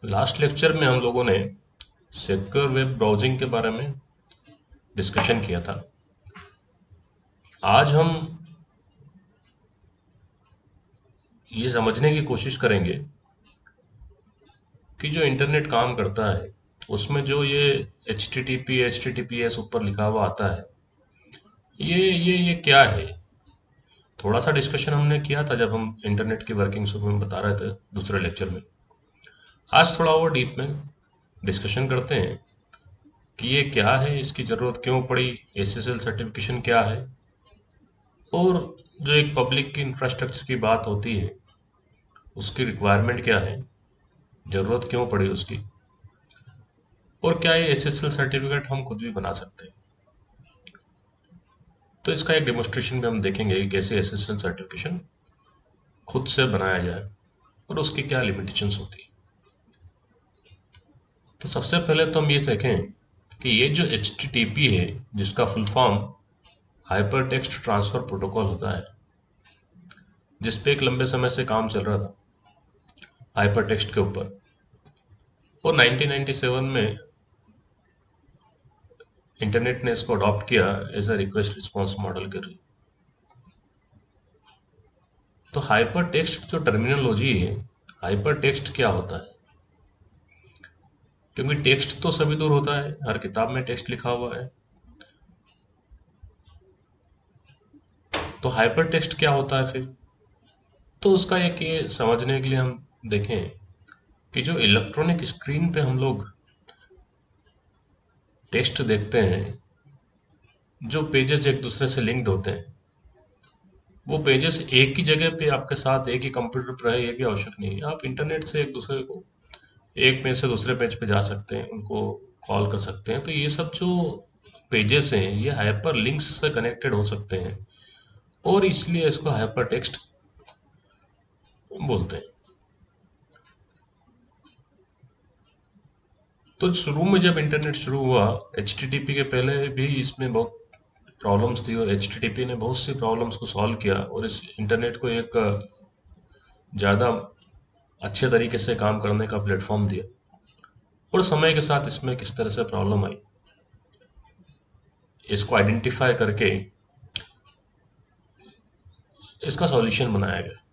Last lecture में हम लोगों ने सिक्योर वेब ब्राउजिंग के बारे में डिस्कशन किया था। आज हम ये समझने की कोशिश करेंगे कि जो इंटरनेट काम करता है उसमें जो ये HTTP HTTPS ऊपर लिखा हुआ आता है, ये क्या है। थोड़ा सा डिस्कशन हमने किया था जब हम इंटरनेट की वर्किंग में बता रहे थे दूसरे लेक्चर में। आज थोड़ा और डीप में डिस्कशन करते हैं कि ये क्या है, इसकी ज़रूरत क्यों पड़ी, SSL सर्टिफिकेशन क्या है, और जो एक पब्लिक की इंफ्रास्ट्रक्चर की बात होती है उसकी रिक्वायरमेंट क्या है, ज़रूरत क्यों पड़ी उसकी, और क्या ये SSL सर्टिफिकेट हम खुद भी बना सकते हैं। तो इसका एक डेमोस्ट्रेशन में हम देखेंगे कि कैसे SSL सर्टिफिकेशन खुद से बनाया जाए और उसकी क्या लिमिटेशंस होती है। तो सबसे पहले तो हम ये देखें कि ये जो HTTP है, जिसका full form hyper text transfer protocol होता है, जिस पे एक लंबे समय से काम चल रहा था हाइपर टेक्स्ट के ऊपर, और 1997 में इंटरनेट ने इसको अडॉप्ट किया as a request response model के थ्रू। तो हाइपर टेक्स्ट जो टर्मिनोलॉजी है, हाइपर टेक्स्ट क्या होता है, क्योंकि टेक्स्ट तो सभी दूर होता है, हर किताब में टेक्स्ट लिखा हुआ है। तो हाइपर टेक्स्ट क्या होता है फिर, तो उसका एक ये समझने के लिए हम देखें कि जो इलेक्ट्रॉनिक स्क्रीन पे हम लोग टेक्स्ट देखते हैं, जो पेजेस एक दूसरे से लिंक्ड होते हैं, वो पेजेस एक ही जगह पे आपके साथ एक ही कंप्यूटर पर है, ये भी आवश्यक नहीं है। आप इंटरनेट से एक दूसरे को एक पेज से दूसरे पेज पे जा सकते हैं, उनको कॉल कर सकते हैं। तो ये सब जो पेजेस हैं ये हाइपर लिंक्स से कनेक्टेड हो सकते हैं, और इसलिए इसको हाइपर टेक्स्ट बोलते हैं। तो शुरू में जब इंटरनेट शुरू हुआ, HTTP के पहले भी इसमें बहुत प्रॉब्लम्स थी, और HTTP ने बहुत सी प्रॉब्लम्स को सॉल्व किया और इस इंटरनेट को एक ज़्यादा अच्छे तरीके से काम करने का प्लेटफॉर्म दिया। और समय के साथ इसमें किस तरह से प्रॉब्लम आई, इसको आइडेंटिफाई करके इसका सॉल्यूशन बनाया गया,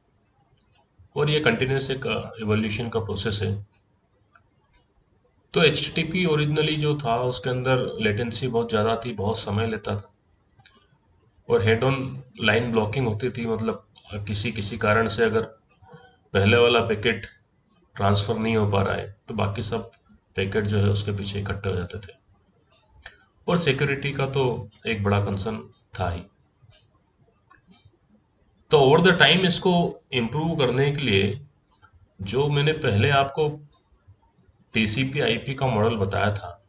और ये कंटिन्यूस एक इवोल्यूशन का प्रोसेस है। तो HTTP ओरिजिनली जो था उसके अंदर लेटेंसी बहुत ज़्यादा थी, बहुत समय लेता था, और हेड ऑन लाइन ब्लॉकिंग होती थी। मतलब किसी किसी कारण से अगर पहले वाला पैकेट ट्रांसफ़र नहीं हो पा रहा है तो बाकी सब पैकेट जो है उसके पीछे इकट्ठे हो जाते थे, और सिक्योरिटी का तो एक बड़ा कंसर्न था ही। तो ओवर द टाइम इसको इम्प्रूव करने के लिए जो मैंने पहले आपको TCP IP का मॉडल बताया था,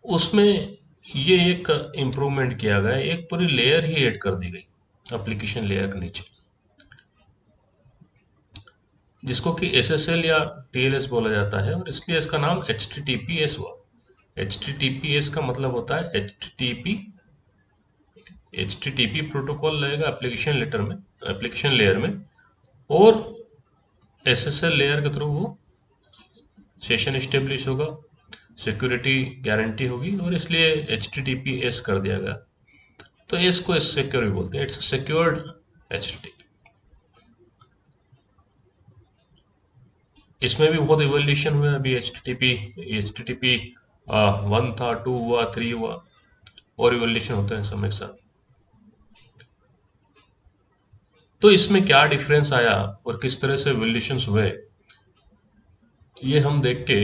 उसमें ये एक इम्प्रूवमेंट किया गया, एक पूरी लेयर ही ऐड कर दी गई एप्लीकेशन लेयर के नीचे, जिसको कि SSL या TLS बोला जाता है, और इसलिए इसका नाम HTTPS हुआ। HTTPS का मतलब होता है HTTP प्रोटोकॉल रहेगा एप्लीकेशन लेयर में, और SSL लेयर के थ्रू वो सेशन स्टेब्लिश होगा, सिक्योरिटी गारंटी होगी, और इसलिए HTTPS कर दिया गया। तो एस को सिक्योर भी बोलते हैं, इट्स सिक्योर्ड HTTP। इसमें भी बहुत इवोल्यूशन हुआ। अभी HTTP 1 था, 2 हुआ, 3 हुआ, और इवोल्यूशन होते हैं समय के साथ। तो इसमें क्या डिफरेंस आया और किस तरह से इवोल्यूशन हुए, ये हम देख के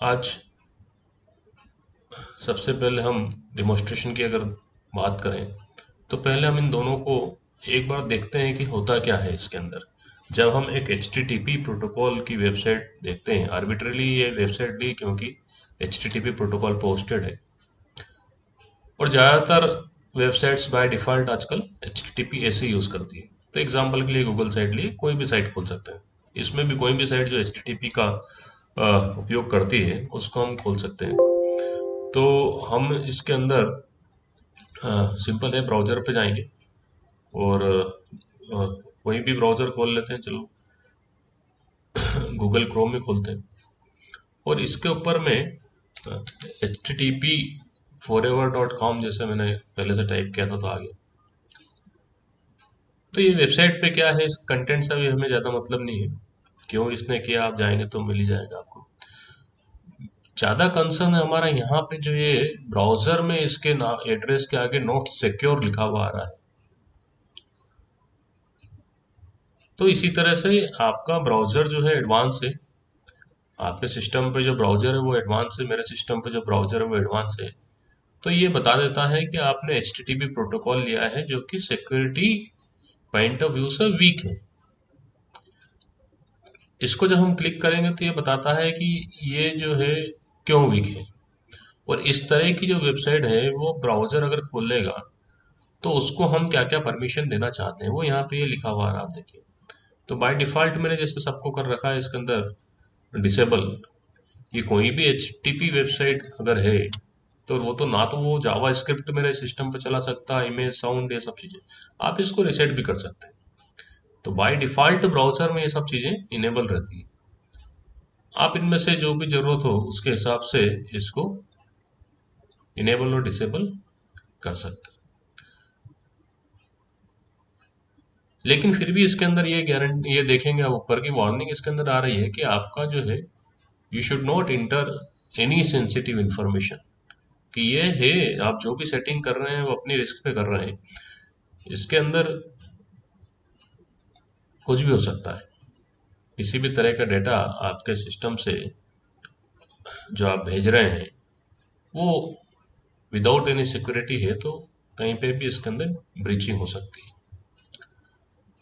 आज सबसे पहले हम डेमोस्ट्रेशन की अगर बात करें तो पहले हम इन दोनों को एक बार देखते हैं कि होता क्या है इसके अंदर। जब हम एक HTTP प्रोटोकॉल की वेबसाइट देखते हैं, आर्बिट्रली ये वेबसाइट ली क्योंकि HTTP प्रोटोकॉल पोस्टेड है, और ज़्यादातर वेबसाइट्स बाय डिफ़ॉल्ट आजकल HTTP ऐसे यूज़ करती है। तो एग्जांपल के लिए गूगल साइट लिए, कोई भी साइट खोल सकते हैं, इसमें भी कोई भी साइट जो HTTP का उपयोग करती है उसको हम खोल सकते हैं। तो हम इसके अंदर सिंपल है, ब्राउज़र पे जाएंगे और कोई भी ब्राउज़र खोल लेते हैं। चलो गूगल क्रोम में खोलते हैं और इसके ऊपर में http://forever.com जैसे मैंने पहले से टाइप किया था तो आ गया। तो ये वेबसाइट पे क्या है, इस कंटेंट से भी हमें ज़्यादा मतलब नहीं है, क्यों इसने किया, आप जाएंगे तो मिल ही जाएगा आपको। ज़्यादा कंसर्न है हमारा यहाँ पे जो ये ब्राउज़र में इसके एड्रेस के आगे नॉट सिक्योर लिखा हुआ आ रहा है। तो इसी तरह से आपका ब्राउज़र जो है एडवांस है, आपके सिस्टम पे जो ब्राउज़र है वो एडवांस है, मेरे सिस्टम पे जो ब्राउज़र है वो एडवांस है। तो ये बता देता है कि आपने HTTP प्रोटोकॉल लिया है जो कि सिक्योरिटी पॉइंट ऑफ व्यू से वीक है। इसको जब हम क्लिक करेंगे तो ये बताता है कि ये जो है क्यों वीक है, और इस तरह की जो वेबसाइट है वो ब्राउज़र अगर खोलेगा तो उसको हम क्या क्या परमिशन देना चाहते हैं वो यहाँ पे ये लिखा हुआ है, आप देखिए। तो बाय डिफ़ॉल्ट मैंने जैसे सबको कर रखा है इसके अंदर डिसेबल। ये कोई भी HTTP वेबसाइट अगर है तो वो तो ना तो वो जावा स्क्रिप्ट मेरे सिस्टम पे चला सकता है, इमेज साउंड ये सब चीज़ें, आप इसको रिसेट भी कर सकते हैं। तो बाय डिफ़ॉल्ट ब्राउज़र में ये सब चीज़ें इनेबल रहती है। आप इनमें से जो भी ज़रूरत हो उसके हिसाब से इसको इनेबल और डिसेबल कर सकते हैं। लेकिन फिर भी इसके अंदर ये गारंटी, ये देखेंगे आप ऊपर की वार्निंग इसके अंदर आ रही है कि आपका जो है you should not inter any sensitive information, कि ये है आप जो भी सेटिंग कर रहे हैं वो अपनी रिस्क पे कर रहे हैं। इसके अंदर कुछ भी हो सकता है, किसी भी तरह का डेटा आपके सिस्टम से जो आप भेज रहे हैं वो विदाउट एनी सिक्योरिटी है, तो कहीं पे भी इसके अंदर ब्रीचिंग हो सकती है।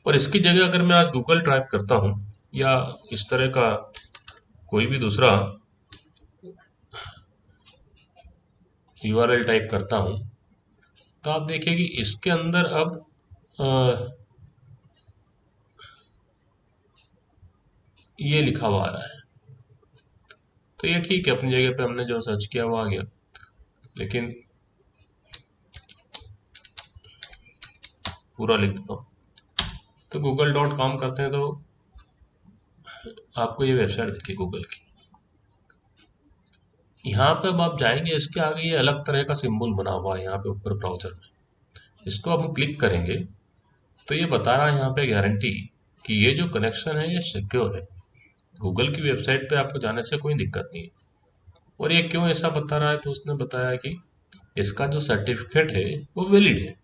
और इसकी जगह अगर मैं आज गूगल टाइप करता हूँ या इस तरह का कोई भी दूसरा URL टाइप करता हूँ तो आप देखिए कि इसके अंदर अब ये लिखा हुआ आ रहा है। तो ये ठीक है, अपनी जगह पे हमने जो सर्च किया वो आ गया, लेकिन पूरा लिख देता हूँ। तो google.com करते हैं तो आपको ये वेबसाइट दिखी गूगल की। यहाँ पे अब आप जाएंगे, इसके आगे ये अलग तरह का सिंबल बना हुआ है यहाँ पे ऊपर ब्राउजर में, इसको अब हम क्लिक करेंगे तो ये बता रहा है यहाँ पे गारंटी कि ये जो कनेक्शन है ये सिक्योर है, गूगल की वेबसाइट पे आपको जाने से कोई दिक्कत नहीं है। और ये क्यों ऐसा बता रहा है, तो उसने बताया कि इसका जो सर्टिफिकेट है वो वैलिड है।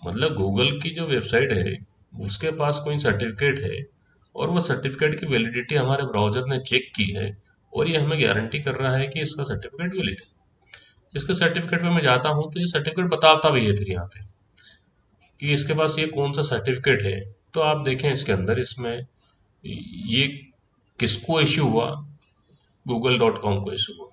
मतलब गूगल की जो वेबसाइट है उसके पास कोई सर्टिफिकेट है और वो सर्टिफिकेट की वैलिडिटी हमारे ब्राउजर ने चेक की है और ये हमें गारंटी कर रहा है कि इसका सर्टिफिकेट वैलिड है। इसके सर्टिफिकेट पे मैं जाता हूँ तो ये सर्टिफिकेट बताता भी है फिर यहाँ पे कि इसके पास ये कौन सा सर्टिफिकेट है। तो आप देखें इसके अंदर, इसमें ये किसको इश्यू हुआ, google.com को इश्यू हुआ।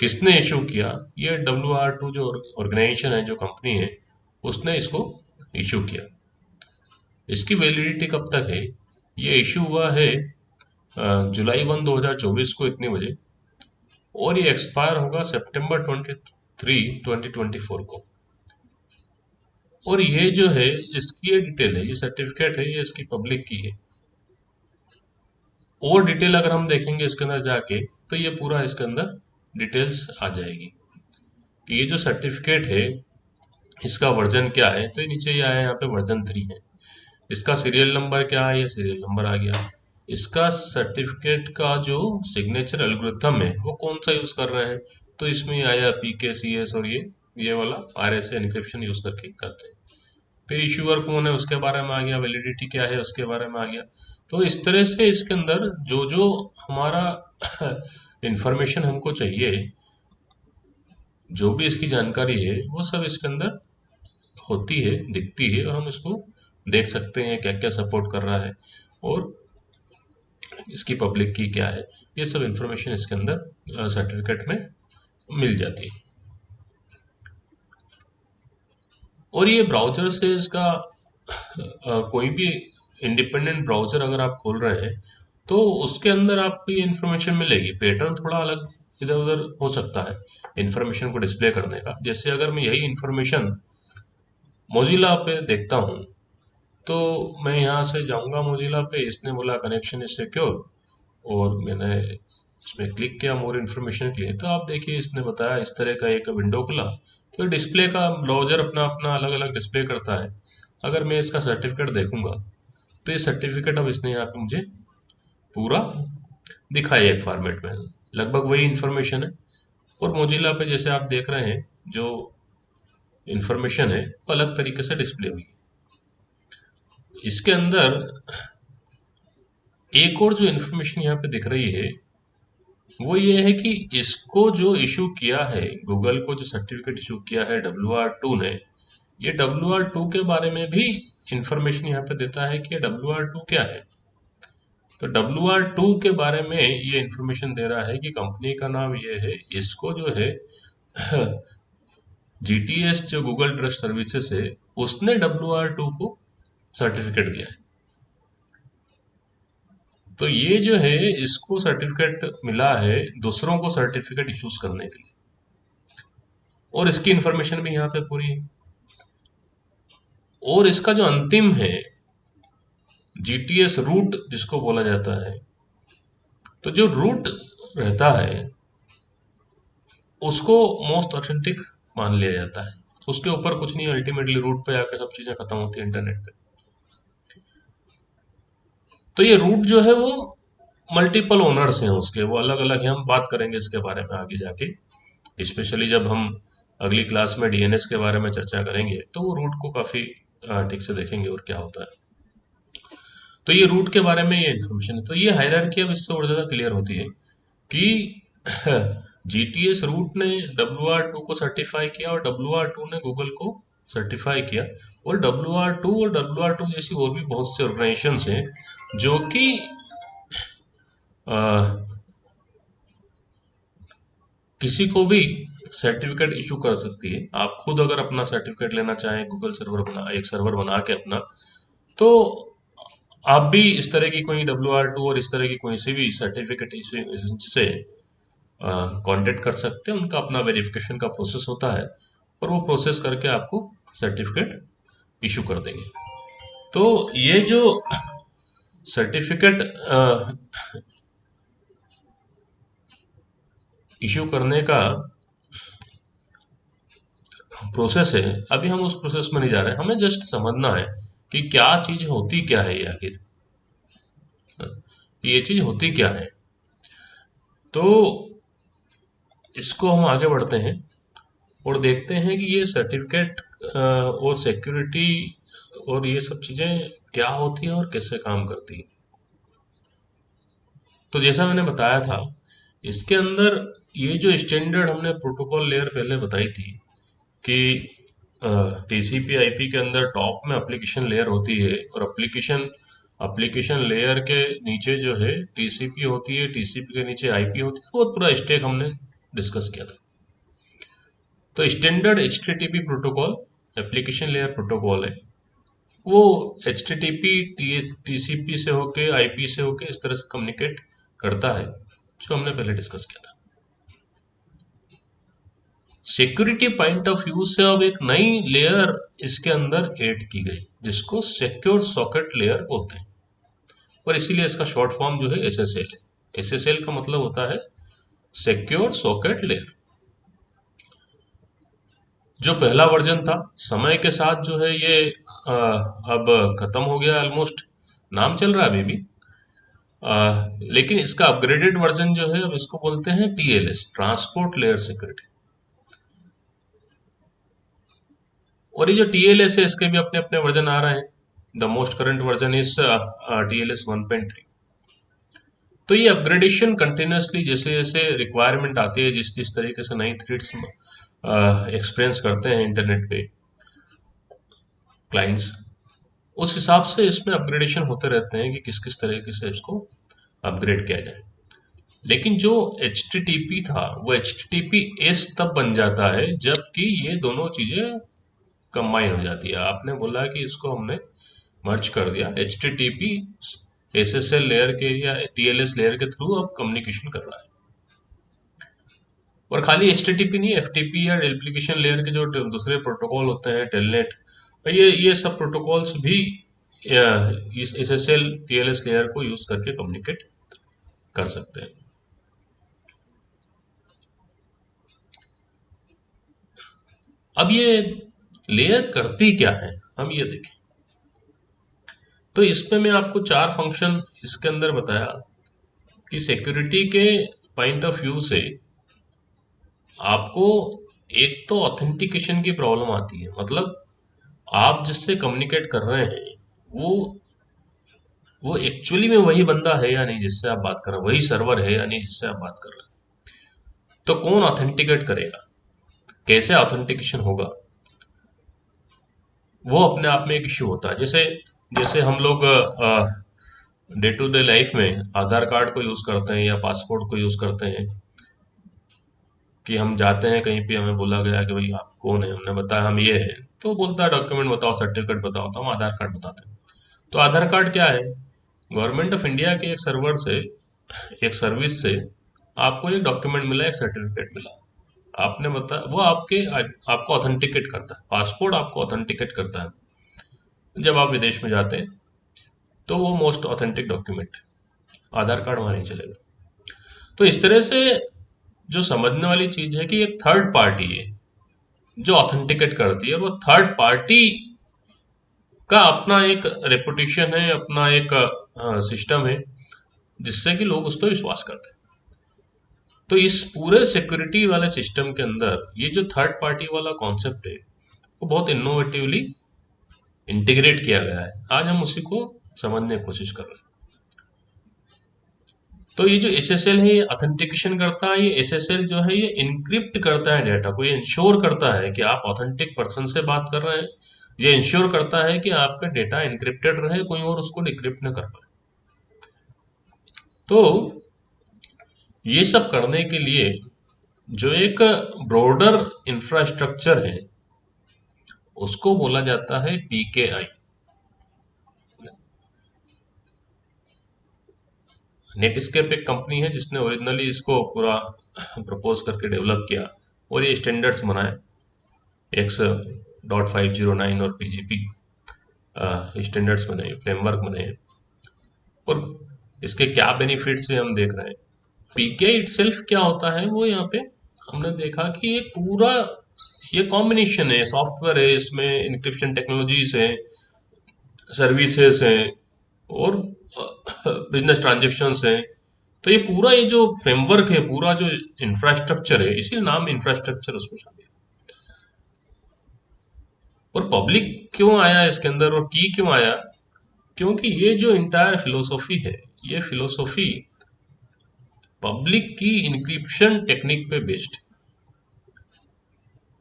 किसने इशू किया, ये WR2 जो ऑर्गेनाइजेशन है, जो कंपनी है, उसने इसको इशू किया। इसकी वैलिडिटी कब तक है, ये इशू हुआ है जुलाई 1 2024 को इतने बजे, और ये एक्सपायर होगा सितंबर 23 2024 को। और ये जो है इसकी ये डिटेल है, ये सर्टिफिकेट है, ये इसकी पब्लिक की है। और डिटेल अगर हम देखेंगे इसके अंदर जाके तो ये पूरा इसके अंदर डिटेल्स आ जाएगी कि ये जो सर्टिफिकेट है इसका वर्जन क्या है। तो नीचे ये आया, यहाँ पे वर्जन 3 है। इसका सीरियल नंबर क्या है, ये सीरियल नंबर आ गया। इसका सर्टिफिकेट का जो सिग्नेचर एल्गोरिथम है वो कौन सा यूज कर रहे हैं, तो इसमें आया PKCS, और ये वाला RSA एन्क्रिप्शन यूज करके करते हैं। फिर इश्यूअर कौन है उसके बारे में आ गया, वैलिडिटी क्या है उसके बारे में आ गया। तो इस तरह से इसके अंदर जो जो हमारा इंफॉर्मेशन हमको चाहिए, जो भी इसकी जानकारी है वो सब इसके अंदर होती है, दिखती है, और हम इसको देख सकते हैं क्या क्या सपोर्ट कर रहा है और इसकी पब्लिक की क्या है। ये सब इंफॉर्मेशन इसके अंदर सर्टिफिकेट में मिल जाती है। और ये ब्राउजर से इसका कोई भी इंडिपेंडेंट ब्राउजर अगर आप खोल रहे हैं तो उसके अंदर आपको ये इन्फॉर्मेशन मिलेगी। पैटर्न थोड़ा अलग इधर उधर हो सकता है इन्फॉर्मेशन को डिस्प्ले करने का। जैसे अगर मैं यही इन्फॉर्मेशन मोजिला पे देखता हूँ तो मैं यहाँ से जाऊँगा मोजिला पे, इसने बोला कनेक्शन इज सिक्योर, और मैंने इसमें क्लिक किया मोर इन्फॉर्मेशन के लिए। तो आप देखिए इसने बताया इस तरह का एक विंडो खुला। तो डिस्प्ले का ब्राउजर अपना अपना अलग अलग डिस्प्ले करता है। अगर मैं इसका सर्टिफिकेट देखूंगा तो ये सर्टिफिकेट अब इसने यहाँ पे मुझे पूरा दिखाया एक फॉर्मेट में, लगभग वही इंफॉर्मेशन है। और मोजिला पे जैसे आप देख रहे हैं जो इंफॉर्मेशन है वो अलग तरीके से डिस्प्ले हुई है। इसके अंदर एक और जो इंफॉर्मेशन यहाँ पे दिख रही है वो ये है कि इसको जो इशू किया है, गूगल को जो सर्टिफिकेट इशू किया है WR2 ने, ये WR2 के बारे में भी इंफॉर्मेशन यहाँ पे देता है कि WR2 क्या है। तो WR2 के बारे में ये इंफॉर्मेशन दे रहा है कि कंपनी का नाम ये है, इसको जो है GTS जो गूगल ट्रस्ट सर्विसेज है उसने WR2 को सर्टिफिकेट दिया है। तो ये जो है इसको सर्टिफिकेट मिला है दूसरों को सर्टिफिकेट इशूज करने के लिए, और इसकी इंफॉर्मेशन भी यहाँ पे पूरी है। और इसका जो अंतिम है GTS रूट जिसको बोला जाता है, तो जो रूट रहता है उसको मोस्ट ऑथेंटिक मान लिया जाता है, उसके ऊपर कुछ नहीं, अल्टीमेटली रूट पे आके सब चीजें खत्म होती है इंटरनेट पे। तो ये रूट जो है वो मल्टीपल ओनर्स हैं उसके, वो अलग अलग हैं, हम बात करेंगे इसके बारे में आगे जाके, स्पेशली जब हम अगली क्लास में DNS के बारे में चर्चा करेंगे तो वो रूट को काफी ठीक से देखेंगे और क्या होता है। तो ये रूट के बारे में ये इन्फॉर्मेशन है। तो ये हायरार्की अब इससे और ज्यादा क्लियर होती है कि GTS रूट ने WR2 को सर्टिफाई किया और WR2 ने गूगल को सर्टिफाई किया, और WR2 और WR2 जैसी और भी बहुत से ऑर्गेनाइजेशंस हैं जो कि किसी को भी सर्टिफिकेट इशू कर सकती है। आप खुद अगर अपना सर्टिफिकेट लेना चाहें, गूगल सर्वर बना, एक सर्वर बना के अपना, तो आप भी इस तरह की कोई WR2 और इस तरह की कोई सी भी सर्टिफिकेट से कांटेक्ट कर सकते हैं। उनका अपना वेरिफिकेशन का प्रोसेस होता है और वो प्रोसेस करके आपको सर्टिफिकेट इशू कर देंगे। तो ये जो सर्टिफिकेट इशू करने का प्रोसेस है, अभी हम उस प्रोसेस में नहीं जा रहे हैं, हमें जस्ट समझना है कि क्या चीज होती क्या है, ये आखिर ये चीज होती क्या है। तो इसको हम आगे बढ़ते हैं और देखते हैं कि ये सर्टिफिकेट और सिक्योरिटी और ये सब चीजें क्या होती है और कैसे काम करती है। तो जैसा मैंने बताया था, इसके अंदर ये जो स्टैंडर्ड हमने प्रोटोकॉल लेयर पहले बताई थी कि TCP/IP के अंदर टॉप में एप्लीकेशन लेयर होती है, और एप्लीकेशन लेयर के नीचे जो है TCP होती है, TCP के नीचे IP होती है, वो पूरा स्टैक हमने डिस्कस किया था। तो standard HTTP protocol application layer protocol है, वो HTTP TCP से होके IP से होके इस तरह से कम्युनिकेट करता है, जो हमने पहले डिस्कस किया था। सिक्योरिटी पॉइंट ऑफ व्यू से अब एक नई लेयर इसके अंदर ऐड की गई जिसको सिक्योर सॉकेट लेयर बोलते हैं, और इसीलिए इसका शॉर्ट फॉर्म जो है SSL है। SSL का मतलब होता है सिक्योर सॉकेट लेयर। जो पहला वर्जन था समय के साथ जो है ये अब खत्म हो गया ऑलमोस्ट, नाम चल रहा है अभी भी, लेकिन इसका अपग्रेडेड वर्जन जो है अब इसको बोलते हैं TLS, ट्रांसपोर्ट लेयर सिक्योरिटी। और ये जो TLS है इसके भी अपने अपने वर्जन आ रहे हैं। The most current version is TLS 1.3। तो ये अपग्रेडेशन कंटिन्यूसली जैसे जैसे रिक्वायरमेंट आती है, जिस जिस तरीके से नई थ्रेड्स एक्सपीरियंस करते हैं इंटरनेट पे क्लाइंट्स, उस हिसाब से इसमें अपग्रेडेशन होते रहते हैं कि किस किस तरीके से इसको अपग्रेड किया जाए। लेकिन जो HTTP था वो HTTPS तब बन जाता है जबकि ये दोनों चीजें कंबाइन हो जाती है। आपने बोला कि इसको हमने मर्ज कर दिया, HTTP SSL लेयर के या TLS लेयर के थ्रू अब कम्युनिकेशन कर रहा है। और खाली HTTP नहीं, FTP या एप्लीकेशन लेयर के जो दूसरे प्रोटोकॉल होते हैं, टेलनेट, ये सब प्रोटोकॉल्स भी इस SSL TLS लेयर को यूज करके कम्युनिकेट कर सकते हैं। अब ये लेयर करती क्या है, हम ये देखें। तो इसमें मैं आपको 4 फंक्शन इसके अंदर बताया कि सिक्योरिटी के पॉइंट ऑफ व्यू से आपको एक तो ऑथेंटिकेशन की प्रॉब्लम आती है, मतलब आप जिससे कम्युनिकेट कर रहे हैं वो वो एक्चुअली में वही बंदा है या नहीं जिससे आप बात कर रहे हैं, वही सर्वर है या नहीं जिससे आप बात कर रहे हैं। तो कौन ऑथेंटिकेट करेगा, कैसे ऑथेंटिकेशन होगा, वो अपने आप में एक इश्यू होता है। जैसे जैसे हम लोग डे टू डे लाइफ में आधार कार्ड को यूज करते हैं या पासपोर्ट को यूज करते हैं, कि हम जाते हैं कहीं पे, हमें बोला गया कि भाई आप कौन है, हमने बताया हम ये हैं, तो बोलता है डॉक्यूमेंट बताओ, सर्टिफिकेट बताओ, तो हम आधार कार्ड बताते हैं। तो आधार कार्ड क्या है, गवर्नमेंट ऑफ इंडिया के एक सर्वर से, एक सर्विस से आपको एक डॉक्यूमेंट मिला, एक सर्टिफिकेट मिला, आपने बता, वो आपको ऑथेंटिकेट करता है, पासपोर्ट आपको ऑथेंटिकेट करता है जब आप विदेश में जाते हैं, तो वो मोस्ट ऑथेंटिक डॉक्यूमेंट है। आधार कार्ड वहां नहीं चलेगा। तो इस तरह से जो समझने वाली चीज है कि एक थर्ड पार्टी है जो ऑथेंटिकेट करती है, और वो थर्ड पार्टी का अपना एक रेपुटेशन है, अपना एक सिस्टम है जिससे कि लोग उस पर विश्वास करते हैं। तो इस पूरे सिक्योरिटी वाले सिस्टम के अंदर ये जो थर्ड पार्टी वाला कॉन्सेप्ट है वो बहुत इनोवेटिवली इंटीग्रेट किया गया है। आज हम उसी को समझने की कोशिश कर रहे हैं। तो ये जो SSL है ये ऑथेंटिकेशन करता है, ये SSL जो है ये इनक्रिप्ट करता है डेटा को, ये इंश्योर करता है कि आप ऑथेंटिक पर्सन से बात कर रहे हैं, ये इंश्योर करता है कि आपका डेटा इनक्रिप्टेड रहे, कोई और उसको डिक्रिप्ट न कर पाए। तो ये सब करने के लिए जो एक ब्रॉडर इंफ्रास्ट्रक्चर है उसको बोला जाता है PKI। नेटस्केप एक कंपनी है जिसने ओरिजिनली इसको पूरा प्रपोज करके डेवलप किया और ये स्टैंडर्ड्स बनाए, X.509 और PGP स्टैंडर्ड्स बने, फ्रेमवर्क बने। और इसके क्या बेनिफिट्स है हम देख रहे हैं। PKI इटसेल्फ क्या होता है, वो यहाँ पे हमने देखा कि ये पूरा ये कॉम्बिनेशन है, सॉफ्टवेयर है, इसमें इंक्रिप्शन टेक्नोलॉजीज है, सर्विसेज हैं, और बिजनेस ट्रांजेक्शन्स हैं। तो ये जो फ्रेमवर्क है, पूरा जो इंफ्रास्ट्रक्चर है, इसीलिए नाम इंफ्रास्ट्रक्चर उसको शामिल। और पब्लिक क्यों आया इसके अंदर और की क्यों आया, क्योंकि ये जो इंटायर फिलोसॉफी है, ये फिलोसॉफी पब्लिक की इंक्रिप्शन टेक्निक पे बेस्ड।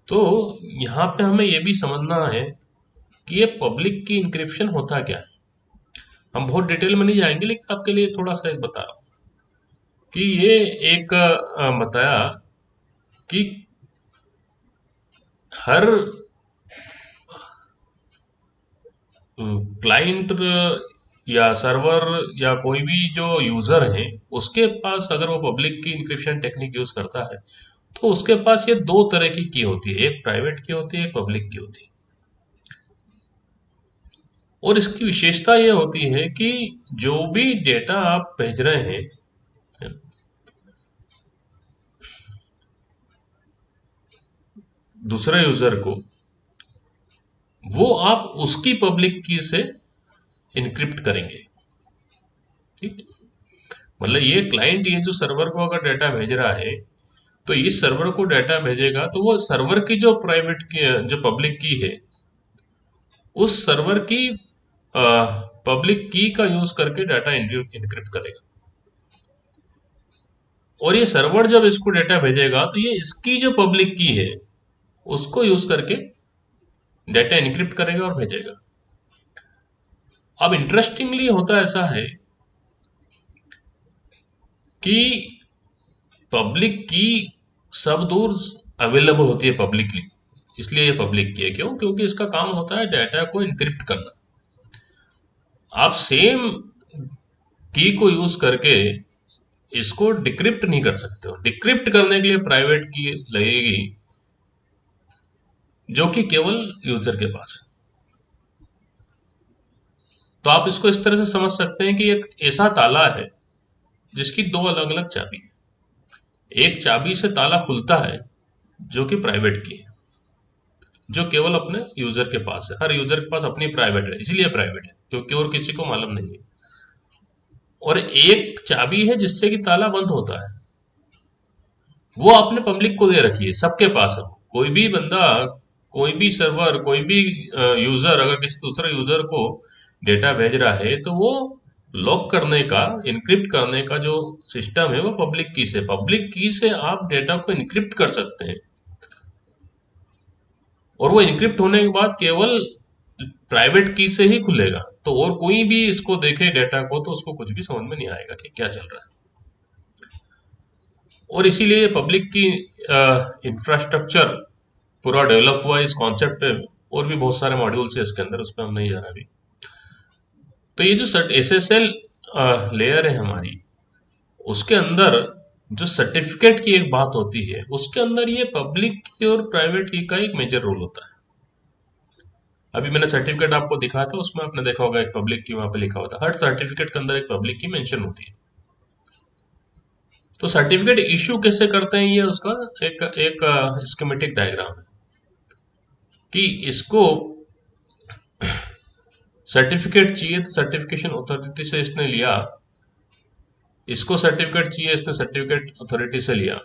तो यहाँ पे हमें ये भी समझना है कि ये पब्लिक की इंक्रिप्शन होता क्या है। हम बहुत डिटेल में नहीं जाएंगे, लेकिन आपके लिए थोड़ा सा एक बता रहा हूँ कि ये एक बताया कि हर क्लाइंट या सर्वर या कोई भी जो यूजर है उसके पास, अगर वो पब्लिक की इंक्रिप्शन टेक्निक यूज करता है, तो उसके पास ये दो तरह की होती है, एक प्राइवेट की होती है, एक पब्लिक की होती है। और इसकी विशेषता ये होती है कि जो भी डेटा आप भेज रहे हैं दूसरे यूजर को, वो आप उसकी पब्लिक की से इनक्रिप्ट करेंगे। ठीक है, मतलब ये क्लाइंट, ये जो सर्वर को अगर डेटा भेज रहा है, तो इस सर्वर को डेटा भेजेगा, तो वो सर्वर की जो प्राइवेट की, जो पब्लिक की है, उस सर्वर की पब्लिक की का यूज करके डाटा इनक्रिप्ट करेगा। और ये सर्वर जब इसको डेटा भेजेगा, तो ये इसकी जो पब्लिक की है उसको यूज करके डेटा इनक्रिप्ट करेगा और भेजेगा। अब इंटरेस्टिंगली होता ऐसा है कि पब्लिक की सब दूर अवेलेबल होती है पब्लिकली, इसलिए ये पब्लिक की है। क्यों? क्योंकि इसका काम होता है डाटा को इनक्रिप्ट करना। आप सेम की को यूज करके इसको डिक्रिप्ट नहीं कर सकते हो। डिक्रिप्ट करने के लिए प्राइवेट की लगेगी, जो कि केवल यूजर के पास है। तो आप इसको इस तरह से समझ सकते हैं कि एक ऐसा ताला है जिसकी दो अलग अलग चाबी है। एक चाबी से ताला खुलता है जो कि प्राइवेट की है, जो केवल अपने यूजर के पास है। हर यूजर के पास अपनी प्राइवेट है, इसीलिए प्राइवेट है क्योंकि और किसी को मालूम नहीं है। और एक चाबी है जिससे कि ताला बंद होता है, वो आपने पब्लिक को दे रखी है, सबके पास है। कोई भी बंदा, कोई भी सर्वर, कोई भी यूजर अगर किसी दूसरे यूजर को डेटा भेज रहा है तो वो लॉक करने का, इनक्रिप्ट करने का जो सिस्टम है वो पब्लिक की से, पब्लिक की से आप डेटा को इनक्रिप्ट कर सकते हैं। और वो इनक्रिप्ट होने के बाद केवल प्राइवेट की से ही खुलेगा। तो और कोई भी इसको देखे डेटा को तो उसको कुछ भी समझ में नहीं आएगा कि क्या चल रहा है। और इसीलिए पब्लिक की इंफ्रास्ट्रक्चर पूरा डेवलप हुआ इस कॉन्सेप्ट पे। और भी बहुत सारे मॉड्यूल्स है इसके अंदर, उस पर हम नहीं जा रहे अभी। तो ये जो एसएसएल लेयर है हमारी, उसके अंदर जो सर्टिफिकेट की एक बात होती है, उसके अंदर ये पब्लिक की और प्राइवेट की का एक मेजर रोल होता है। अभी मैंने सर्टिफिकेट आपको दिखाया था, उसमें आपने देखा होगा एक पब्लिक की वहां पे लिखा हुआ था। हर सर्टिफिकेट के अंदर एक पब्लिक की मेंशन होती है। तो सर्टिफिकेट इशू कैसे करते हैं, ये उसका एक एक स्कीमेटिक डायग्राम है कि इसको सर्टिफिकेट चाहिए तो सर्टिफिकेशन अथॉरिटी से इसने लिया, इसको सर्टिफिकेट चाहिए, इसने सर्टिफिकेट अथॉरिटी से लिया,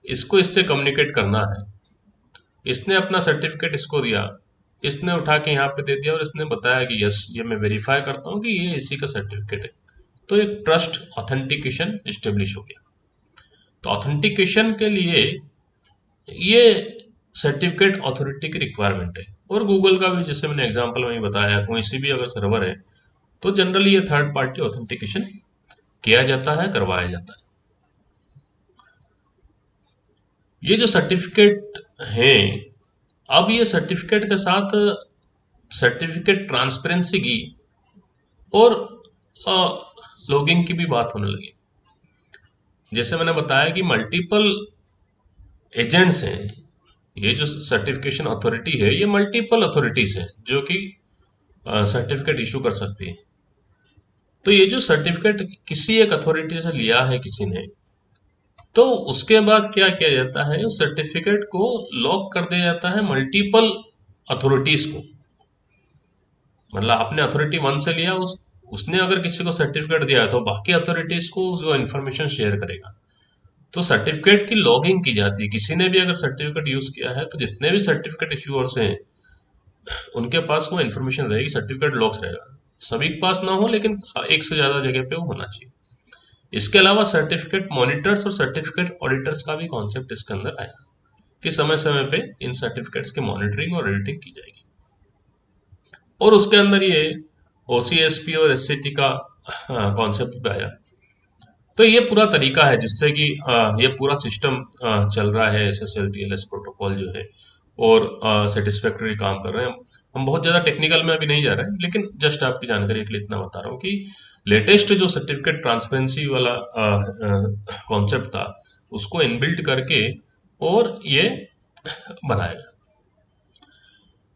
इसको इससे कम्युनिकेट करना है, इसने अपना सर्टिफिकेट इसको दिया, इसने उठा के यहाँ पे दे दिया और इसने बताया कि यस ये मैं वेरीफाई करता हूँ कि ये इसी का सर्टिफिकेट है। तो एक ट्रस्ट ऑथेंटिकेशन एस्टेब्लिश हो गया। तो ऑथेंटिकेशन के लिए ये सर्टिफिकेट अथॉरिटी की रिक्वायरमेंट है। और गूगल का भी, जैसे मैंने एग्जांपल में ही बताया, कोई सी भी अगर सर्वर है तो जनरली ये थर्ड पार्टी ऑथेंटिकेशन किया जाता है, करवाया जाता है। ये जो सर्टिफिकेट है, अब ये सर्टिफिकेट के साथ सर्टिफिकेट ट्रांसपेरेंसी की और लॉगिंग की भी बात होने लगी। जैसे मैंने बताया कि मल्टीपल एजेंट्स हैं, ये जो सर्टिफिकेशन अथॉरिटी है ये मल्टीपल अथॉरिटीज हैं जो कि सर्टिफिकेट इशू कर सकती है। तो ये जो सर्टिफिकेट किसी एक अथॉरिटी से लिया है किसी ने, तो उसके बाद क्या किया जाता है, उस सर्टिफिकेट को लॉक कर दिया जाता है मल्टीपल अथॉरिटीज को। मतलब आपने अथॉरिटी 1 से लिया, उसने अगर किसी को सर्टिफिकेट दिया तो बाकी अथॉरिटीज को वो इन्फॉर्मेशन शेयर करेगा। तो सर्टिफिकेट की लॉगिंग की जाती है। किसी ने भी अगर सर्टिफिकेट यूज किया है तो जितने भी सर्टिफिकेट इश्यूअर्स हैं उनके पास वो इन्फॉर्मेशन रहेगी, सर्टिफिकेट लॉक्स रहेगा। सभी के पास ना हो लेकिन एक से ज्यादा जगह पे वो होना चाहिए। इसके अलावा सर्टिफिकेट मॉनिटर्स और सर्टिफिकेट ऑडिटर्स का भी कॉन्सेप्ट इसके अंदर आया कि समय समय पे इन सर्टिफिकेट्स की मॉनिटरिंग और ऑडिटिंग की जाएगी। और उसके अंदर ये ओसीएसपी और एससीटी का कॉन्सेप्ट भी आया। तो ये पूरा तरीका है जिससे कि ये पूरा सिस्टम चल रहा है, एसएसएल टीएलएस प्रोटोकॉल जो है, और सेटिस्फैक्टरी काम कर रहे हैं। हम बहुत ज़्यादा टेक्निकल में अभी नहीं जा रहे हैं, लेकिन जस्ट आपकी जानकारी के लिए इतना बता रहा हूँ कि लेटेस्ट जो सर्टिफिकेट ट्रांसपेरेंसी वाला कॉन्सेप्ट था उसको इनबिल्ट करके और ये बनाया गया।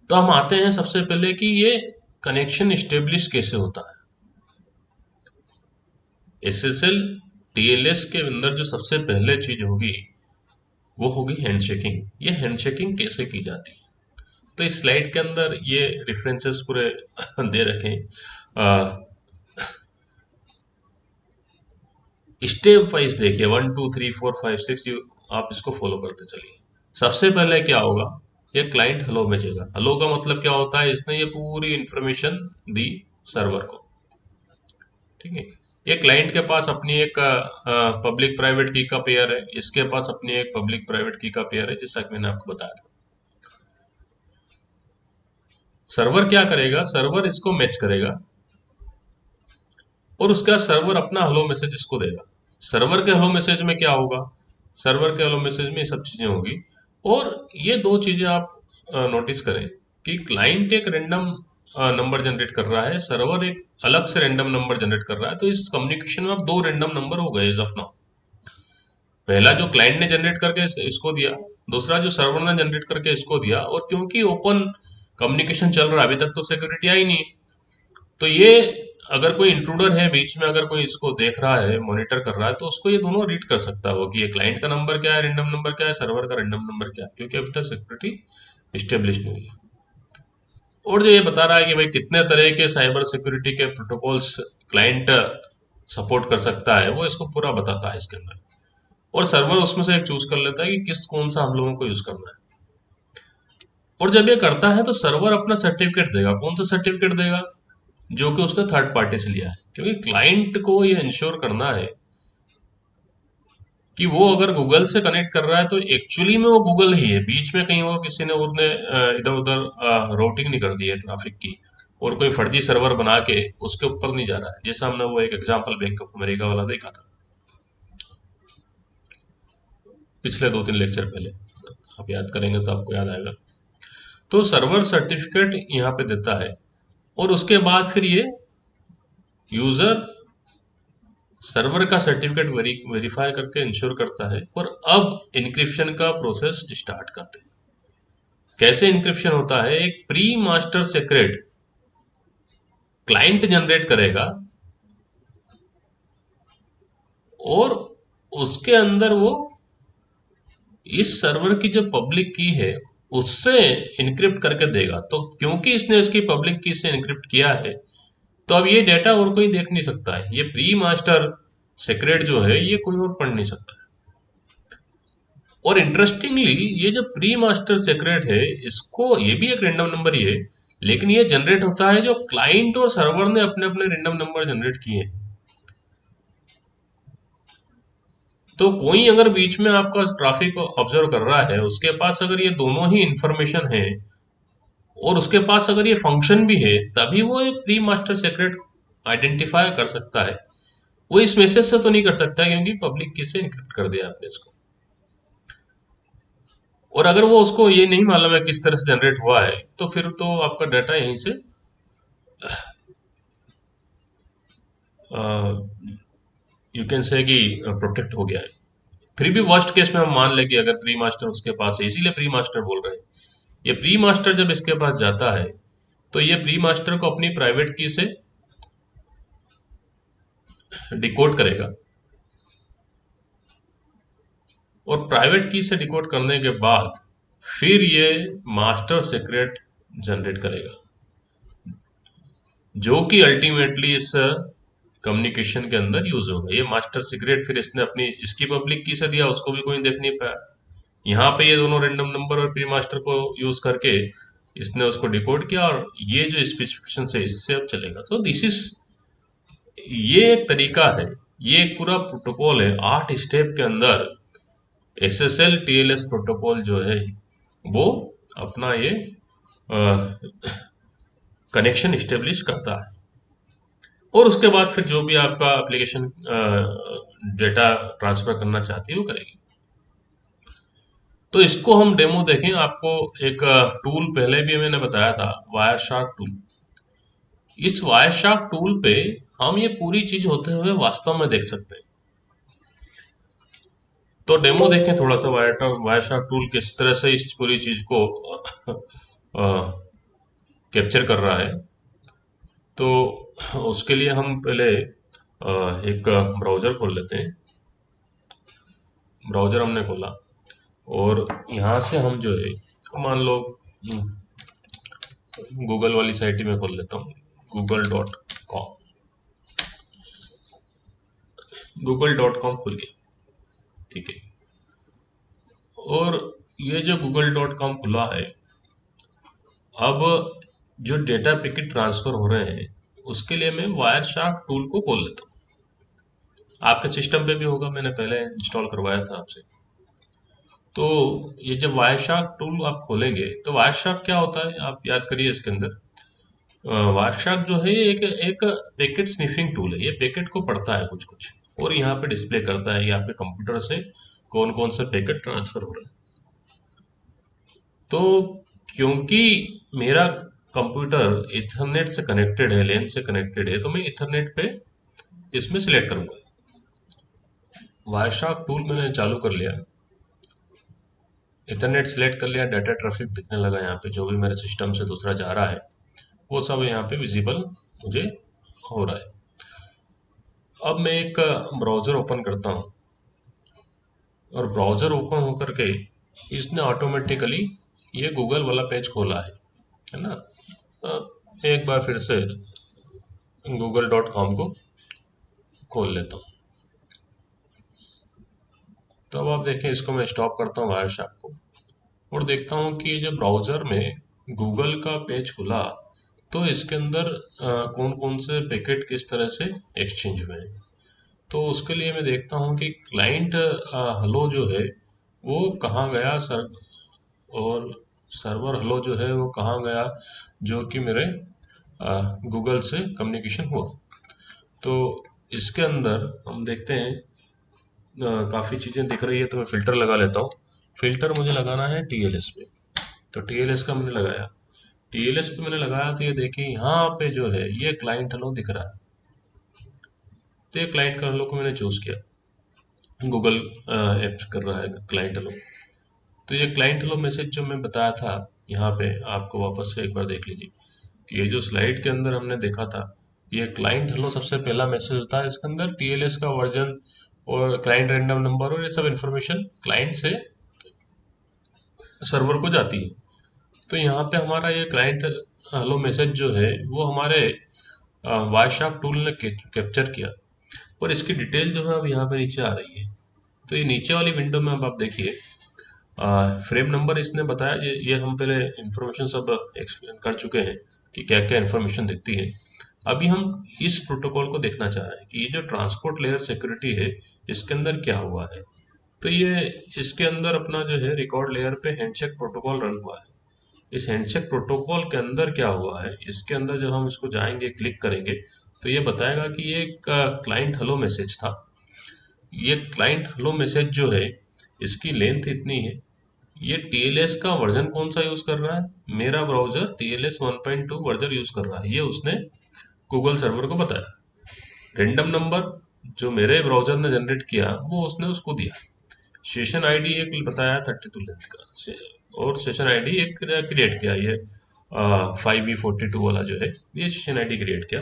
तो हम आते हैं सबसे पहले कि ये कनेक्शन इस्टेब्लिश कैसे होता है। एसएसएल टीएलएस के अंदर जो सबसे पहले चीज होगी वो होगी हैंडशेकिंग। ये हैंडशेकिंग कैसे की जाती है, तो इस स्लाइड के अंदर ये रेफरेंसेस पूरे दे रखे हैं। स्टेप वाइज देखिए, 1 2 3 4 5 6, आप इसको फॉलो करते चलिए। सबसे पहले क्या होगा, ये क्लाइंट हेलो भेजेगा। हेलो का मतलब क्या होता है, इसने ये पूरी इंफॉर्मेशन दी सर्वर को। ठीक है, ये क्लाइंट के पास अपनी एक पब्लिक प्राइवेट की का पेयर है, इसके पास अपनी एक पब्लिक प्राइवेट की का पेयर है, जैसा कि मैंने आपको बताया था। सर्वर क्या करेगा, सर्वर इसको मैच करेगा और उसका सर्वर अपना हेलो मैसेज इसको देगा। सर्वर के हेलो मैसेज में क्या होगा, सर्वर के हेलो मैसेज में ये सब चीजें होगी। और ये दो चीजें आप नोटिस करें कि क्लाइंट एक रैंडम नंबर जनरेट कर रहा है, सर्वर एक अलग से रैंडम नंबर जनरेट कर रहा है। तो इस कम्युनिकेशन में अब दो रैंडम नंबर हो गए एज ऑफ नाउ। पहला जो क्लाइंट ने जनरेट करके इसको दिया, दूसरा जो सर्वर ने जनरेट करके इसको दिया। और क्योंकि ओपन कम्युनिकेशन चल रहा है, अभी तक तो सिक्योरिटी आई नहीं, तो ये अगर कोई इंट्रूडर है बीच में, अगर कोई इसको देख रहा है, मॉनिटर कर रहा है, तो उसको ये दोनों रीड कर सकता है वो कि ये क्लाइंट का नंबर क्या है, रैंडम नंबर क्या है, सर्वर का रैंडम नंबर क्या है, क्योंकि अभी तक सिक्योरिटी स्टेब्लिश नहीं हुई है। और जो ये बता रहा है कि भाई कितने तरह के साइबर सिक्योरिटी के प्रोटोकॉल्स क्लाइंट सपोर्ट कर सकता है, वो इसको पूरा बताता है इसके अंदर। और सर्वर उसमें से एक चूज कर लेता है कि किस कौन सा हम लोगों को यूज करना है। और जब ये करता है तो सर्वर अपना सर्टिफिकेट देगा। कौन सा सर्टिफिकेट देगा? जो कि उसने थर्ड पार्टी से लिया है, क्योंकि क्लाइंट को ये इंश्योर करना है कि वो अगर गूगल से कनेक्ट कर रहा है तो एक्चुअली में वो गूगल ही है, बीच में कहीं वो किसी ने उसने इधर उधर रूटिंग नहीं कर दी है ट्रैफिक की, और कोई फर्जी सर्वर बना के उसके ऊपर नहीं जा रहा है, जैसा हमने वो एक एग्जांपल बैंक ऑफ अमेरिका वाला देखा था पिछले 2-3 लेक्चर पहले। आप याद करेंगे तो आपको याद आएगा। तो सर्वर सर्टिफिकेट यहाँ पे देता है, और उसके बाद फिर ये यूजर सर्वर का सर्टिफिकेट वेरीफाई करके इंश्योर करता है, और अब इंक्रिप्शन का प्रोसेस स्टार्ट करते हैं। कैसे इंक्रिप्शन होता है? एक pre master secret client generate करेगा, और उसके अंदर वो इस सर्वर की जो पब्लिक की है उससे इनक्रिप्ट करके देगा। तो क्योंकि इसने इसकी पब्लिक की से इनक्रिप्ट किया है, तो अब ये डेटा और कोई देख नहीं सकता है। ये प्री मास्टर सीक्रेट जो है ये कोई और पढ़ नहीं सकता है। और इंटरेस्टिंगली ये जो प्री मास्टर सीक्रेट है, इसको ये भी एक रैंडम नंबर ही है, लेकिन ये जनरेट होता है जो क्लाइंट और सर्वर ने अपने अपने रैंडम नंबर जनरेट किए हैं। तो कोई अगर बीच में आपका ट्रैफिक ऑब्जर्व कर रहा है, उसके पास अगर ये दोनों ही इंफॉर्मेशन है, और उसके पास अगर ये फंक्शन भी है, तभी वो ये प्री मास्टर सीक्रेट आइडेंटिफाई कर सकता है। वो इस मैसेज से तो नहीं कर सकता, क्योंकि पब्लिक की से एन्क्रिप्ट कर दिया आपने इसको। और अगर वो उसको ये नहीं मालूम है किस तरह से जनरेट हुआ है, तो फिर तो आपका डाटा यहीं से यू कैन से कि प्रोटेक्ट हो गया है। फिर भी वर्स्ट केस में हम मान लें कि अगर प्री मास्टर उसके पास है, इसीलिए प्री मास्टर बोल रहे हैं। ये प्री मास्टर जब इसके पास जाता है, तो ये प्री मास्टर को अपनी प्राइवेट की से डिकोड करेगा, और प्राइवेट की से डिकोड करने के बाद फिर ये मास्टर सीक्रेट जनरेट करेगा, जो कि अल्टीमेटली इस कम्युनिकेशन के अंदर यूज होगा। ये मास्टर सीक्रेट फिर इसने अपनी इसकी पब्लिक की से दिया, उसको भी कोई देख नहीं पाया। यहाँ पे ये दोनों रैंडम नंबर और प्री मास्टर को यूज करके इसने उसको डिकोड किया, और ये जो स्पेसिफिकेशन से इससे अब चलेगा। तो दिस इज, ये एक तरीका है, ये एक पूरा प्रोटोकॉल है 8 स्टेप के अंदर। SSL TLS प्रोटोकॉल जो है वो अपना ये कनेक्शन स्टेब्लिश करता है, और उसके बाद फिर जो भी आपका एप्लीकेशन डेटा ट्रांसफर करना चाहती है वो करेगी। तो इसको हम डेमो देखें। आपको एक टूल पहले भी मैंने बताया था, वायरशार्क टूल। इस वायरशार्क टूल पे हम ये पूरी चीज होते हुए वास्तव में देख सकते हैं। तो डेमो देखें थोड़ा सा, वायरशार्क टूल किस तरह से इस पूरी चीज को कैप्चर कर रहा है। तो उसके लिए हम पहले एक ब्राउजर खोल लेते हैं। ब्राउजर हमने खोला, और यहाँ से हम जो है, मान लो गूगल वाली साइट ही मैं खोल लेता हूँ, google.com। google.com खुल गया, ठीक है। और ये जो google.com खुला है, अब जो डेटा पैकेट ट्रांसफर हो रहे हैं उसके लिए मैं वायरशार्क टूल को खोल लेता हूँ। आपके सिस्टम पे भी होगा, मैंने पहले इंस्टॉल करवाया था आपसे। तो ये जब वायरशार्क टूल आप खोलेंगे, तो वायरशार्क क्या होता है आप याद करिए। इसके अंदर वायरशार्क जो है एक एक पैकेट स्निफिंग टूल है। ये पैकेट को पढ़ता है कुछ कुछ, और यहाँ पे डिस्प्ले करता है कि आपके कंप्यूटर से कौन कौन से पैकेट ट्रांसफर हो रहे हैं। तो क्योंकि मेरा कंप्यूटर इथरनेट से कनेक्टेड है, लेन से कनेक्टेड है, तो मैं इथरनेट पे इसमें सिलेक्ट करूंगा। वायरशार्क टूल मैंने चालू कर लिया, इथरनेट सिलेक्ट कर लिया, डाटा ट्रैफिक दिखने लगा यहाँ पे, जो भी मेरे सिस्टम से दूसरा जा रहा है वो सब यहाँ पे विजिबल मुझे हो रहा है। अब मैं एक ब्राउज़र ओपन करता हूँ और ब्राउज़र ओपन होकर के इसने ऑटोमेटिकली ये गूगल वाला पेज खोला है ना। एक बार फिर से google.com को खोल लेता हूँ। तो अब आप देखें, इसको मैं स्टॉप करता हूँ वायरशार्क को और देखता हूँ कि जब ब्राउज़र में गूगल का पेज खुला तो इसके अंदर कौन कौन से पैकेट किस तरह से एक्सचेंज हुए हैं। तो उसके लिए मैं देखता हूँ कि क्लाइंट हेलो जो है वो कहाँ गया सर, और सर्वर हेलो जो है वो कहाँ गया, जो कि मेरे गूगल से कम्युनिकेशन हुआ। तो इसके अंदर हम देखते हैं काफ़ी चीज़ें दिख रही है, तो मैं फ़िल्टर लगा लेता हूँ। फ़िल्टर मुझे लगाना है टीएलएस पे, तो टीएलएस का मैंने लगाया। टीएलएस पे मैंने लगाया तो ये देखिए यहाँ पे जो है ये क्लाइंट हेलो दिख रहा है। तो ये क्लाइंट हेलो को मैंने चूज़ किया, गूगल ऐप कर रहा है क्लाइंट हेलो। तो ये क्लाइंट हेलो मैसेज जो मैं बताया था, यहाँ पे आपको वापस से एक बार देख लीजिए कि ये जो स्लाइड के अंदर हमने देखा था, ये क्लाइंट हेलो सबसे पहला मैसेज होता है। इसके अंदर टीएलएस का वर्जन और क्लाइंट रैंडम नंबर और ये सब इंफॉर्मेशन क्लाइंट से सर्वर को जाती है। तो यहाँ पे हमारा ये क्लाइंट हेलो मैसेज जो है वो हमारे वायरशार्क टूल ने कैप्चर किया और इसकी डिटेल जो है अब यहाँ पे नीचे आ रही है। तो ये नीचे वाली विंडो में अब आप देखिए फ्रेम नंबर इसने बताया, ये हम पहले इंफॉर्मेशन सब एक्सप्लेन कर चुके हैं कि क्या क्या इंफॉर्मेशन दिखती है। अभी हम इस प्रोटोकॉल को देखना चाह रहे हैं कि ये जो ट्रांसपोर्ट लेयर सिक्योरिटी है इसके अंदर क्या हुआ है। तो ये इसके अंदर अपना जो है रिकॉर्ड लेयर पे हैंडशेक प्रोटोकॉल रन हुआ है। इस हैंडशेक प्रोटोकॉल के अंदर क्या हुआ है, इसके अंदर जब हम इसको जाएंगे क्लिक करेंगे तो ये बताएगा कि ये एक क्लाइंट हेलो मैसेज था। ये क्लाइंट हेलो मैसेज जो है इसकी लेंथ इतनी है। ये टीएलएस का वर्जन कौन सा यूज कर रहा है, मेरा ब्राउजर टीएलएस 1.2 वर्जन यूज कर रहा है, ये उसने गूगल सर्वर को बताया। रैंडम नंबर जो मेरे ब्राउजर ने जनरेट किया वो उसने उसको दिया। सेशन आईडी एक बताया 32 लेंथ का, और सेशन आईडी एक क्रिएट किया, ये 5v42 वाला जो है ये सेशन आईडी क्रिएट किया।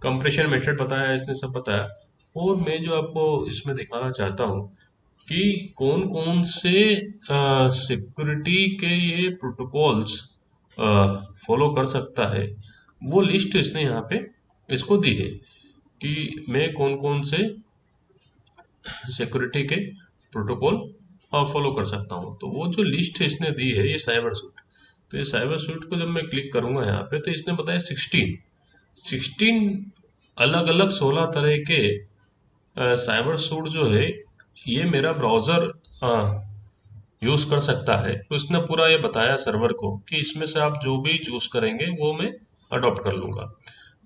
कंप्रेशन मेथड बताया, इसने सब बताया। और मैं जो आपको इसमें दिखाना चाहता हूँ कि कौन कौन से सिक्योरिटी के ये प्रोटोकॉल्स फॉलो कर सकता है, वो लिस्ट इसने यहाँ पे इसको दी है कि मैं कौन कौन से सिक्योरिटी के प्रोटोकॉल फॉलो कर सकता हूँ। तो वो जो लिस्ट इसने दी है ये साइबर सूट, तो ये साइबर सूट को जब मैं क्लिक करूंगा यहाँ पे तो इसने बताया 16 अलग अलग 16 तरह के साइबर सूट जो है ये मेरा ब्राउजर यूज कर सकता है। तो इसने पूरा ये बताया सर्वर को कि इसमें से आप जो भी चूज करेंगे वो मैं अडॉप्ट कर लूंगा।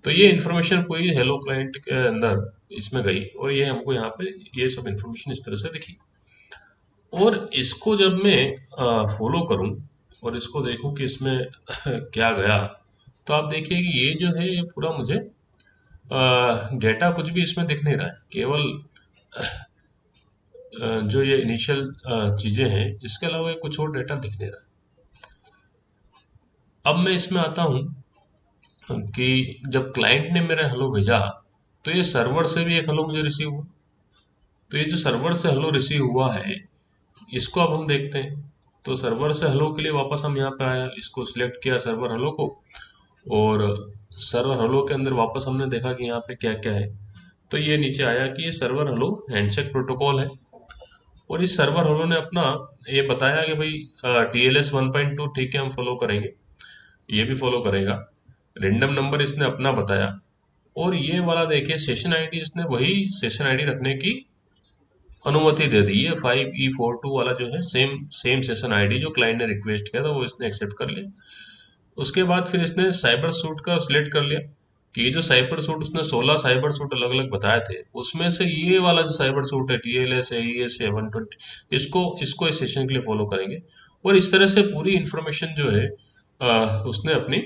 तो ये इन्फॉर्मेशन पूरी हेलो क्लाइंट के अंदर इसमें गई और ये हमको यहाँ पे ये सब इन्फॉर्मेशन इस तरह से दिखी। और इसको जब मैं फॉलो करूं और इसको देखूं कि इसमें क्या गया, तो आप देखिए कि ये जो है ये पूरा मुझे डेटा कुछ भी इसमें दिख नहीं रहा है, केवल जो ये इनिशियल चीजें हैं इसके अलावा ये कुछ और डेटा दिख नहीं रहा है। अब मैं इसमें आता हूं कि जब क्लाइंट ने मेरा हेलो भेजा तो ये सर्वर से भी एक हेलो मुझे रिसीव हुआ। तो ये जो सर्वर से हेलो रिसीव हुआ है इसको अब हम देखते हैं। तो सर्वर से हेलो के लिए वापस हम यहाँ पे आया, इसको सिलेक्ट किया सर्वर हेलो को, और सर्वर हेलो के अंदर वापस हमने देखा कि यहाँ पे क्या क्या है। तो ये नीचे आया कि ये सर्वर हेलो हैंडशेक प्रोटोकॉल है, और इस सर्वर हेलो ने अपना ये बताया कि भाई टीएलएस 1.2 ठीक है हम फॉलो करेंगे, ये भी फॉलो करेगा। रेंडम नंबर इसने अपना बताया, और ये वाला देखिए सेशन आईडी इसने वही सेशन आईडी रखने की अनुमति दे दी। ये 5e42 वाला जो है सेम सेम सेशन आईडी जो क्लाइंट ने रिक्वेस्ट किया था वो इसने एक्सेप्ट कर लिया। उसके बाद फिर इसने साइबर सूट का सिलेक्ट कर लिया कि ये जो साइबर सूट उसने 16 साइबर सूट अलग अलग बताए थे उसमें से ये वाला जो साइबर सूट है टीएलएस है एईएस है 120, इसको इस सेशन के लिए फॉलो करेंगे। और इस तरह से पूरी इंफॉर्मेशन जो है उसने अपनी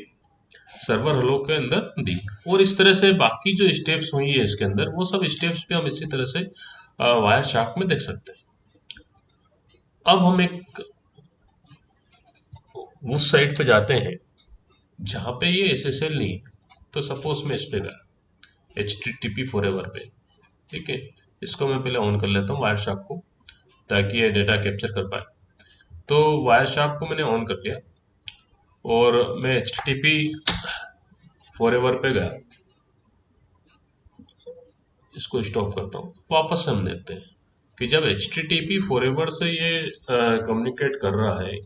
सर्वर हेलो के अंदर दी। और इस तरह से बाकी जो स्टेप्स हुई है इसके अंदर वो सब स्टेप्स भी हम इसी तरह से वायर शार्क में देख सकते हैं। अब हम एक उस साइट पे जाते हैं जहाँ पे ये SSL नहीं है, तो सपोज मैं इस पे गया HTTP फॉरएवर पे, ठीक है। इसको मैं पहले ऑन कर लेता हूँ वायरशार्क को, ताकि ये डेटा कैप्चर कर पाए। तो वायरशार्क को मैंने ऑन कर लिया और मैं HTTP फॉरएवर पे गया, इसको स्टॉप करता हूँ। वापस से हम देखते हैं कि जब HTTP फॉरएवर से ये कम्युनिकेट कर रहा है,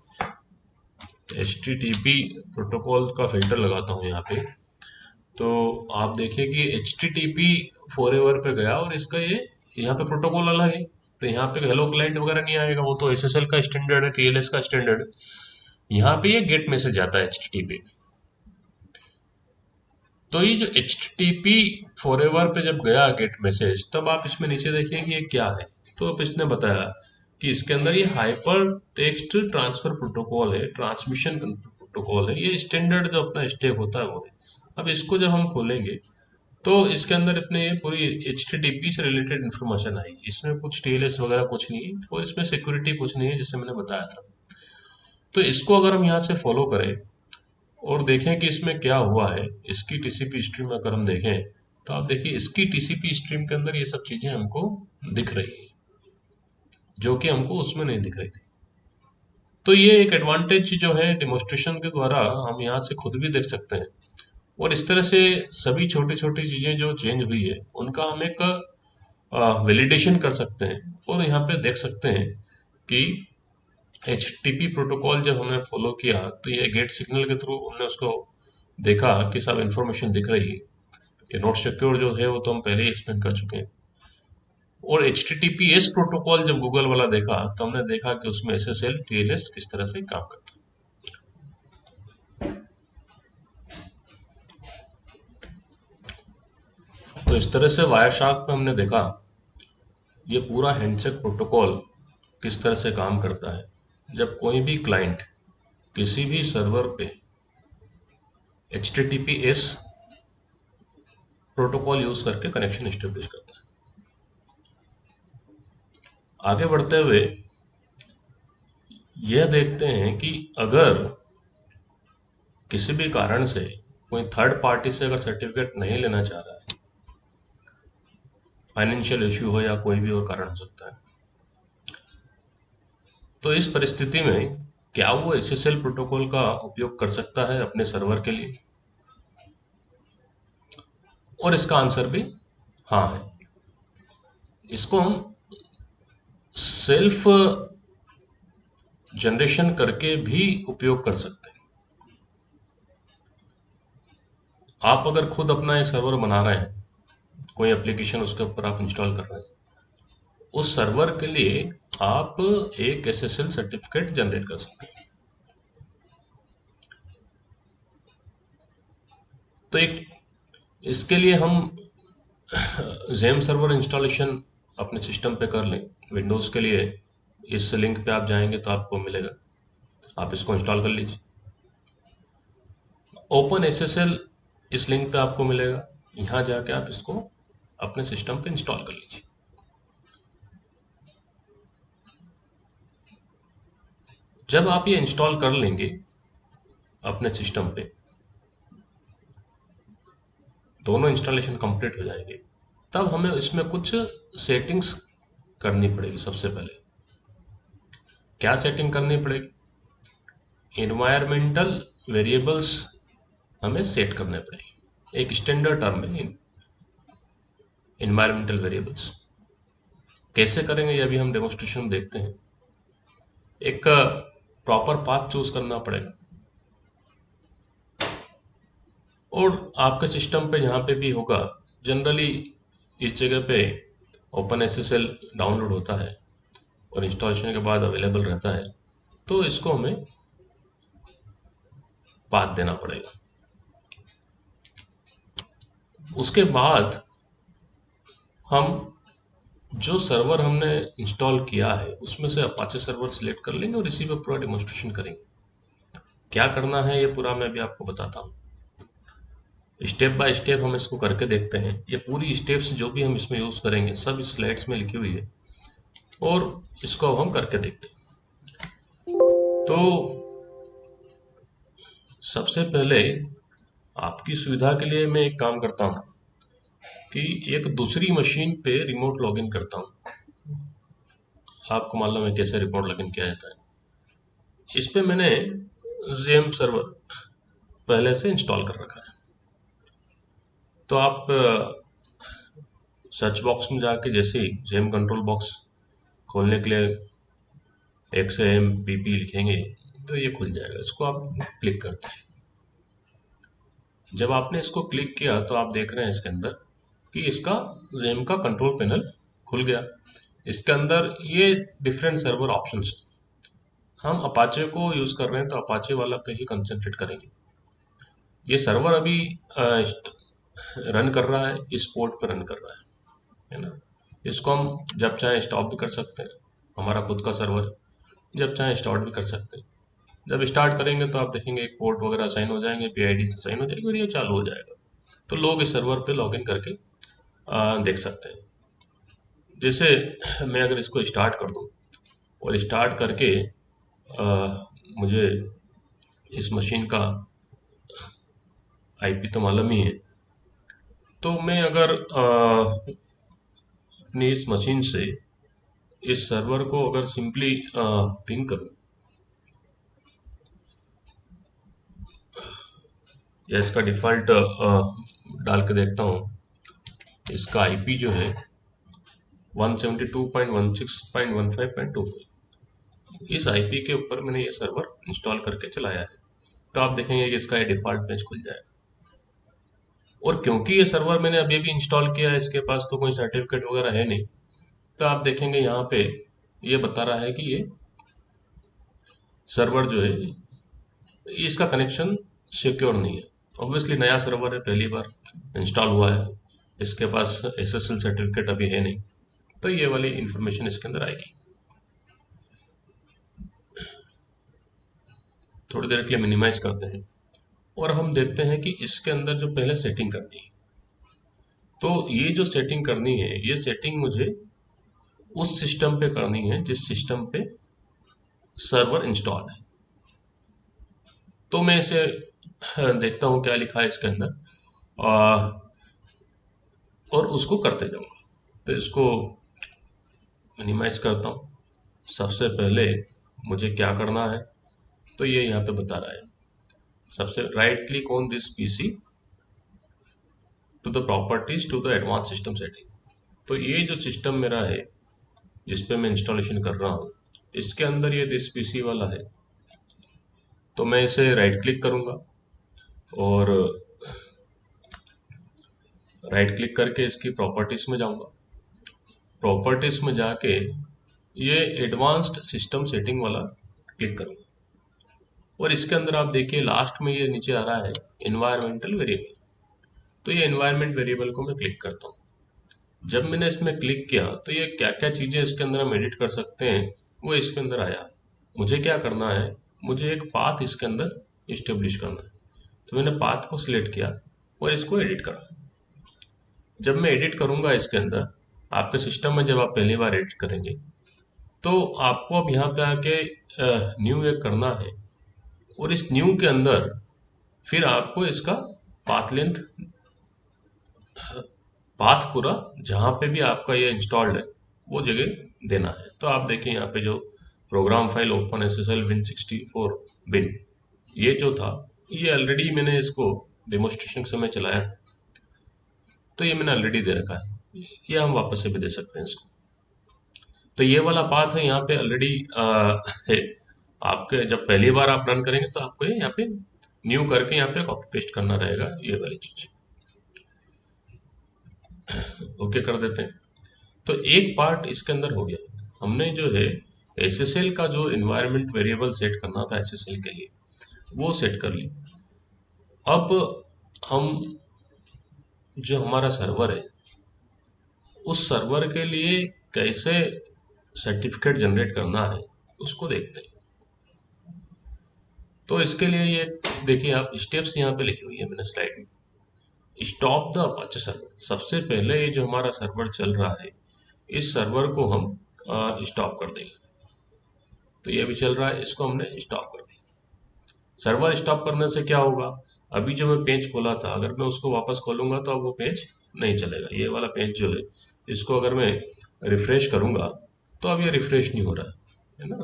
HTTP प्रोटोकॉल का फिल्टर लगाता हूँ यहाँ पे, तो आप देखिए कि HTTP फॉरएवर पे गया और इसका ये यहाँ पे प्रोटोकॉल अलग है, तो यहाँ पे हेलो क्लाइंट वगैरह नहीं आएगा, वो तो SSL का स्टैंडर्ड है, TLS का स्टैंडर्ड है। यहाँ पे ये गेट मैसेज आता है HTTP। तो ये जो HTTP फॉरएवर पे जब गया गेट मैसेज, तब आप इसमें नीचे देखिए कि ये क्या है। तो अब इसने बताया कि इसके अंदर ये हाइपर टेक्स्ट ट्रांसफर प्रोटोकॉल है, ट्रांसमिशन प्रोटोकॉल है, ये स्टैंडर्ड जो अपना स्टेप होता है वो है। अब इसको जब हम खोलेंगे तो इसके अंदर अपने ये पूरी HTTP से रिलेटेड इन्फॉर्मेशन आएगी। इसमें कुछ TLS वगैरह कुछ नहीं है और इसमें सिक्योरिटी कुछ नहीं है, जैसे मैंने बताया था। तो इसको अगर हम यहाँ से फॉलो करें और देखें कि इसमें क्या हुआ है, इसकी TCP स्ट्रीम अगर हम देखें, तो आप देखिए इसकी TCP स्ट्रीम के अंदर ये सब चीजें हमको दिख रही है, जो कि हमको उसमें नहीं दिख रही थी। तो ये एक एडवांटेज जो है डेमोस्ट्रेशन के द्वारा हम यहाँ से खुद भी देख सकते हैं। और इस तरह से सभी छोटी छोटी चीजें जो चेंज हुई है उनका हम एक वैलिडेशन कर सकते हैं और यहाँ पे देख सकते हैं कि HTTP प्रोटोकॉल जब हमने फॉलो किया तो ये गेट सिग्नल के थ्रू हमने उसको देखा कि सब इंफॉर्मेशन दिख रही है। ये नोट सिक्योर जो है वो तो हम पहले ही एक्सप्लेन कर चुके हैं। और HTTPS प्रोटोकॉल जब गूगल वाला देखा तो हमने देखा कि उसमें SSL TLS किस तरह से काम करता है। तो इस तरह से वायरशार्क में हमने देखा ये पूरा हैंडशेक प्रोटोकॉल किस तरह से काम करता है। जब कोई भी क्लाइंट किसी भी सर्वर पे HTTPS प्रोटोकॉल यूज करके कनेक्शन एस्टेब्लिश करता है। आगे बढ़ते हुए यह देखते हैं कि अगर किसी भी कारण से कोई थर्ड पार्टी से अगर सर्टिफिकेट नहीं लेना चाह रहा है, फाइनेंशियल इश्यू हो या कोई भी और कारण हो सकता है, तो इस परिस्थिति में क्या वो SSL प्रोटोकॉल का उपयोग कर सकता है अपने सर्वर के लिए? और इसका आंसर भी हाँ है। इसको हम सेल्फ जनरेशन करके भी उपयोग कर सकते हैं। आप अगर खुद अपना एक सर्वर बना रहे हैं, कोई एप्लीकेशन उसके ऊपर आप इंस्टॉल कर रहे हैं, उस सर्वर के लिए आप एक SSL सर्टिफिकेट जनरेट कर सकते हैं। तो एक इसके लिए हम जेम सर्वर इंस्टॉलेशन अपने सिस्टम पे कर लें। विंडोज़ के लिए इस लिंक पे आप जाएंगे तो आपको मिलेगा, आप इसको इंस्टॉल कर लीजिए। ओपन SSL इस लिंक पे आपको मिलेगा, यहाँ जाके आप इसको अपने सिस्टम पे इंस्टॉल कर लीजिए। जब आप ये इंस्टॉल कर लेंगे अपने सिस्टम पे, दोनों इंस्टॉलेशन कंप्लीट हो जाएंगे, तब हमें इसमें कुछ सेटिंग्स करनी पड़ेगी। सबसे पहले क्या सेटिंग करनी पड़ेगी? एनवायरमेंटल वेरिएबल्स हमें सेट करने पड़ेंगे। एक स्टैंडर्ड टर्म है एनवायरमेंटल वेरिएबल्स। कैसे करेंगे ये भी हम डेमोस्ट्रेशन में देखते हैं। एक प्रॉपर पाथ चूज करना पड़ेगा और आपके सिस्टम पे जहाँ पे भी होगा, जनरली इस जगह पे ओपन SSL डाउनलोड होता है और इंस्टॉलेशन के बाद अवेलेबल रहता है, तो इसको हमें पाथ देना पड़ेगा। उसके बाद हम जो सर्वर हमने इंस्टॉल किया है उसमें से अपाचे सर्वर सिलेक्ट कर लेंगे और इसी पे पूरा डेमोस्ट्रेशन करेंगे। क्या करना है ये पूरा मैं भी आपको बताता हूँ। स्टेप बाय स्टेप हम इसको करके देखते हैं। ये पूरी स्टेप्स जो भी हम इसमें यूज करेंगे सब इस स्लाइड्स में लिखी हुई है और इसको अब हम करके देखते हैं। तो सबसे पहले आपकी सुविधा के लिए मैं एक काम करता हूँ कि एक दूसरी मशीन पे रिमोट लॉगिन करता हूँ। आपको मालूम है कैसे रिमोट लॉगिन किया जाता है। इस पे मैंने जेम सर्वर पहले से इंस्टॉल कर रखा है। तो आप सर्च बॉक्स में जाके जैसे ही जेम कंट्रोल बॉक्स खोलने के लिए XAMPP लिखेंगे तो ये खुल जाएगा। इसको आप क्लिक कर दीजिए। जब आपने इसको क्लिक किया तो आप देख रहे हैं इसके अंदर कि इसका जेम का कंट्रोल पैनल खुल गया। इसके अंदर ये डिफरेंट सर्वर ऑप्शंस। हम अपाचे को यूज कर रहे हैं तो अपाचे वाला पे ही कंसंट्रेट करेंगे। ये सर्वर अभी रन कर रहा है, इस पोर्ट पर रन कर रहा है ना। इसको हम जब चाहे स्टॉप भी कर सकते हैं। हमारा खुद का सर्वर जब चाहे स्टार्ट भी कर सकते हैं। जब स्टार्ट करेंगे तो आप देखेंगे एक पोर्ट वगैरह असाइन हो जाएंगे, PID से असाइन हो जाएगी और ये चालू हो जाएगा। तो लोग इस सर्वर पे लॉगिन करके देख सकते हैं। जैसे मैं अगर इसको स्टार्ट कर दूं और स्टार्ट करके मुझे इस मशीन का IP तो मालूम ही है, तो मैं अगर अपनी इस मशीन से इस सर्वर को अगर सिंपली पिंग करूं या इसका डिफ़ॉल्ट डाल के देखता हूँ, इसका IP जो है 172.16.15.25। इस IP के ऊपर मैंने ये सर्वर इंस्टॉल करके चलाया है। तो आप देखेंगे कि इसका ये डिफ़ॉल्ट पेज खुल जाएगा। और क्योंकि ये सर्वर मैंने अभी अभी इंस्टॉल किया है, इसके पास तो कोई सर्टिफिकेट वगैरह है नहीं, तो आप देखेंगे यहाँ पे ये बता रहा है कि ये सर्वर जो है इसका कनेक्शन सिक्योर नहीं है। ऑब्वियसली नया सर्वर है, पहली बार इंस्टॉल हुआ है, इसके पास SSL सर्टिफिकेट अभी है नहीं, तो ये वाली इंफॉर्मेशन इसके अंदर आएगी। थोड़ी देर के लिए मिनिमाइज करते हैं और हम देखते हैं कि इसके अंदर जो पहले सेटिंग करनी है, तो ये जो सेटिंग करनी है, ये सेटिंग मुझे उस सिस्टम पे करनी है जिस सिस्टम पे सर्वर इंस्टॉल है। तो मैं इसे देखता हूँ क्या लिखा है इसके अंदर और उसको करते जाऊंगा। तो इसको मिनिमाइज करता हूँ। सबसे पहले मुझे क्या करना है, तो ये यहाँ पे बता रहा है। सबसे right click on this PC to the properties to the advance system setting. तो ये जो सिस्टम मेरा है जिस पे मैं इंस्टॉलेशन कर रहा हूँ, इसके अंदर ये दिस PC वाला है। तो मैं इसे राइट क्लिक करूंगा और राइट क्लिक करके इसकी प्रॉपर्टीज में जाऊंगा। प्रॉपर्टीज में जाके ये एडवांस्ड सिस्टम सेटिंग वाला क्लिक करूंगा और इसके अंदर आप देखिए लास्ट में ये नीचे आ रहा है एनवायरमेंटल वेरिएबल। तो ये एनवायरमेंट वेरिएबल को मैं क्लिक करता हूँ। जब मैंने इसमें क्लिक किया तो ये क्या क्या चीज़ें इसके अंदर हम एडिट कर सकते हैं वो इसके अंदर आया। मुझे क्या करना है, मुझे एक पाथ इसके अंदर इस्टेब्लिश करना है। तो मैंने पाथ को सिलेक्ट किया और इसको एडिट करा। जब मैं एडिट करूंगा इसके अंदर, आपके सिस्टम में जब आप पहली बार एडिट करेंगे तो आपको अब यहाँ पे आके न्यू एक करना है और इस न्यू के अंदर फिर आपको इसका पाथ लेंथ, पाथ पूरा जहाँ पे भी आपका ये इंस्टॉल्ड है वो जगह देना है। तो आप देखें यहाँ पे जो program file open SSL Win64 bin ये जो था, ये ऑलरेडी मैंने इसको डेमोस्ट्रेशन के समय चलाया था, तो ये मैंने ऑलरेडी दे रखा है। ये हम वापस से भी दे सकते हैं इसको। तो ये वाला पाथ है यहाँ पे ऑलरेडी है। आपके जब पहली बार आप रन करेंगे तो आपको ये यहाँ पे न्यू करके यहाँ पे कॉपी पेस्ट करना रहेगा ये वाली चीज। ओके कर देते हैं। तो एक पार्ट इसके अंदर हो गया। हमने जो है SSL का जो इन्वायरमेंट वेरिएबल सेट करना था SSL के लिए वो सेट कर ली। अब हम जो हमारा सर्वर है उस सर्वर के लिए कैसे सर्टिफिकेट जनरेट करना है उसको देखते हैं। तो इसके लिए ये देखिए आप स्टेप्स यहाँ पे लिखी हुई है मैंने स्लाइड में। Stop the Apache server. सबसे पहले ये जो हमारा सर्वर चल रहा है इस सर्वर को हम स्टॉप कर देंगे। तो ये भी चल रहा है, इसको हमने स्टॉप कर दिया। सर्वर स्टॉप करने से क्या होगा, अभी जो मैं पेज खोला था अगर मैं उसको वापस खोलूंगा तो अब वो पेज नहीं चलेगा। ये वाला पेज जो है इसको अगर मैं रिफ्रेश करूंगा तो अब ये रिफ्रेश नहीं हो रहा है ना।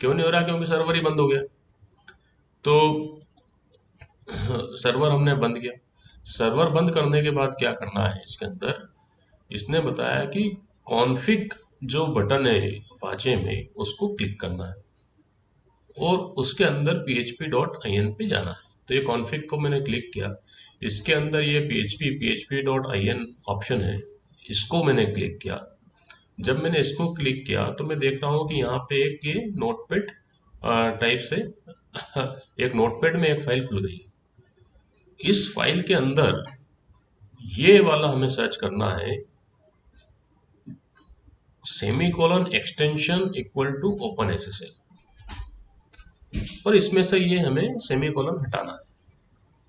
क्यों नहीं हो रहा, क्योंकि सर्वर ही बंद हो गया। तो सर्वर हमने बंद किया। सर्वर बंद करने के बाद क्या करना है इसके अंदर, इसने बताया कि कॉन्फ़िग जो बटन है अपाचे में उसको क्लिक करना है और उसके अंदर php.in पे जाना है। तो ये कॉन्फ़िग को मैंने क्लिक किया, इसके अंदर ये php.in ऑप्शन है, इसको मैंने क्लिक किया। जब मैंने इसको क्लिक किया तो मैं देख रहा हूँ कि यहाँ पे एक ये नोटपैड टाइप से एक नोटपैड में एक फाइल खुल गई। इस फाइल के अंदर ये वाला हमें सर्च करना है, semicolon extension equal to open SSL, और इसमें से ये हमें सेमीकोलन हटाना है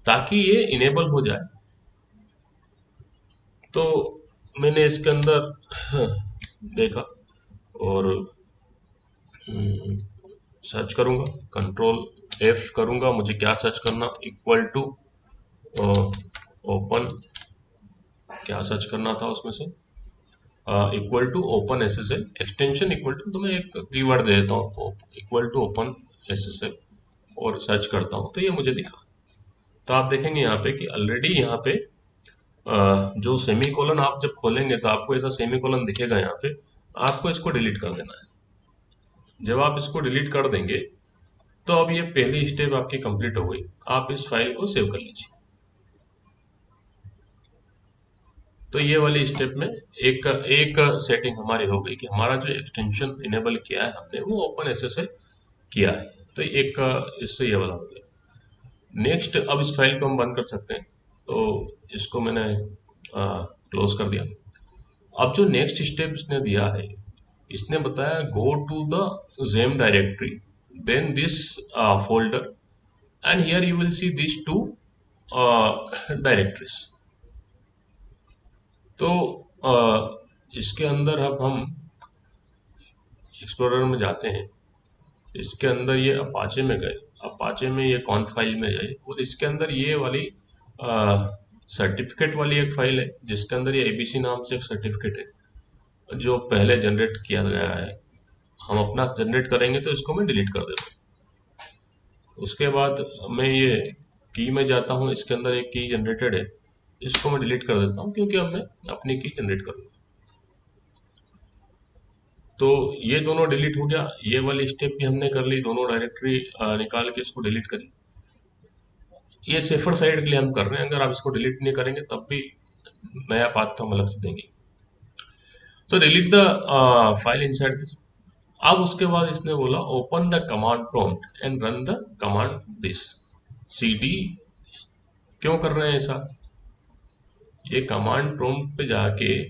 ताकि ये इनेबल हो जाए। तो मैंने इसके अंदर देखा और सर्च करूंगा, कंट्रोल एफ करूंगा, मुझे क्या सर्च करना, इक्वल टू ओपन, क्या सर्च करना था उसमें से, equal to open SSL extension equal to, तो मैं एक कीवर्ड दे देता हूँ इक्वल टू ओपन एसएसएल और सर्च करता हूँ तो ये मुझे दिखा। तो आप देखेंगे यहाँ पे कि ऑलरेडी यहाँ पे जो सेमीकोलन आप जब खोलेंगे तो आपको ऐसा सेमीकोलन दिखेगा यहाँ पे, आपको इसको डिलीट कर देना है। जब आप इसको डिलीट कर देंगे तो अब ये पहली स्टेप आपकी कंप्लीट हो गई। आप इस फाइल को सेव कर लीजिए। तो ये वाली स्टेप में एक एक सेटिंग हमारी हो गई कि हमारा जो एक्सटेंशन इनेबल किया है हमने वो ओपन एसएसएल किया है। तो एक इससे ये वाला हो गया। नेक्स्ट, अब इस फाइल को हम बंद कर सकते हैं, तो इसको मैंने क्लोज कर दिया। अब जो नेक्स्ट स्टेप इसने दिया है, इसने बताया go to the gem directory, then this folder, and here you will see this to directories. तो इसके अंदर अब हम एक्सप्लोरर में जाते हैं, इसके अंदर ये अपाचे में गए, अपाचे में ये कॉन फाइल में गए और इसके अंदर ये वाली सर्टिफिकेट वाली एक फाइल है जिसके अंदर ये एबीसी नाम से एक सर्टिफिकेट है जो पहले जनरेट किया गया है। हम अपना जनरेट करेंगे तो इसको मैं डिलीट कर देता हूँ। उसके बाद मैं ये की में जाता हूँ, इसके अंदर एक की जनरेटेड है, इसको मैं डिलीट कर देता हूँ क्योंकि अब मैं अपनी की जनरेट करूँगा। तो ये दोनों डिलीट हो गया, ये वाली स्टेप भी हमने कर ली, दोनों डायरेक्टरी निकाल के इसको डिलीट करी। ये सेफर साइड के लिए हम कर रहे हैं, अगर आप इसको डिलीट नहीं करेंगे तब भी नया पाथ तो हम अलग से देंगे। तो delete the file inside this. अब उसके बाद इसने बोला open the command prompt and run the command this cd। क्यों कर रहे हैं ऐसा, ये कमांड प्रॉम्प्ट पे जाके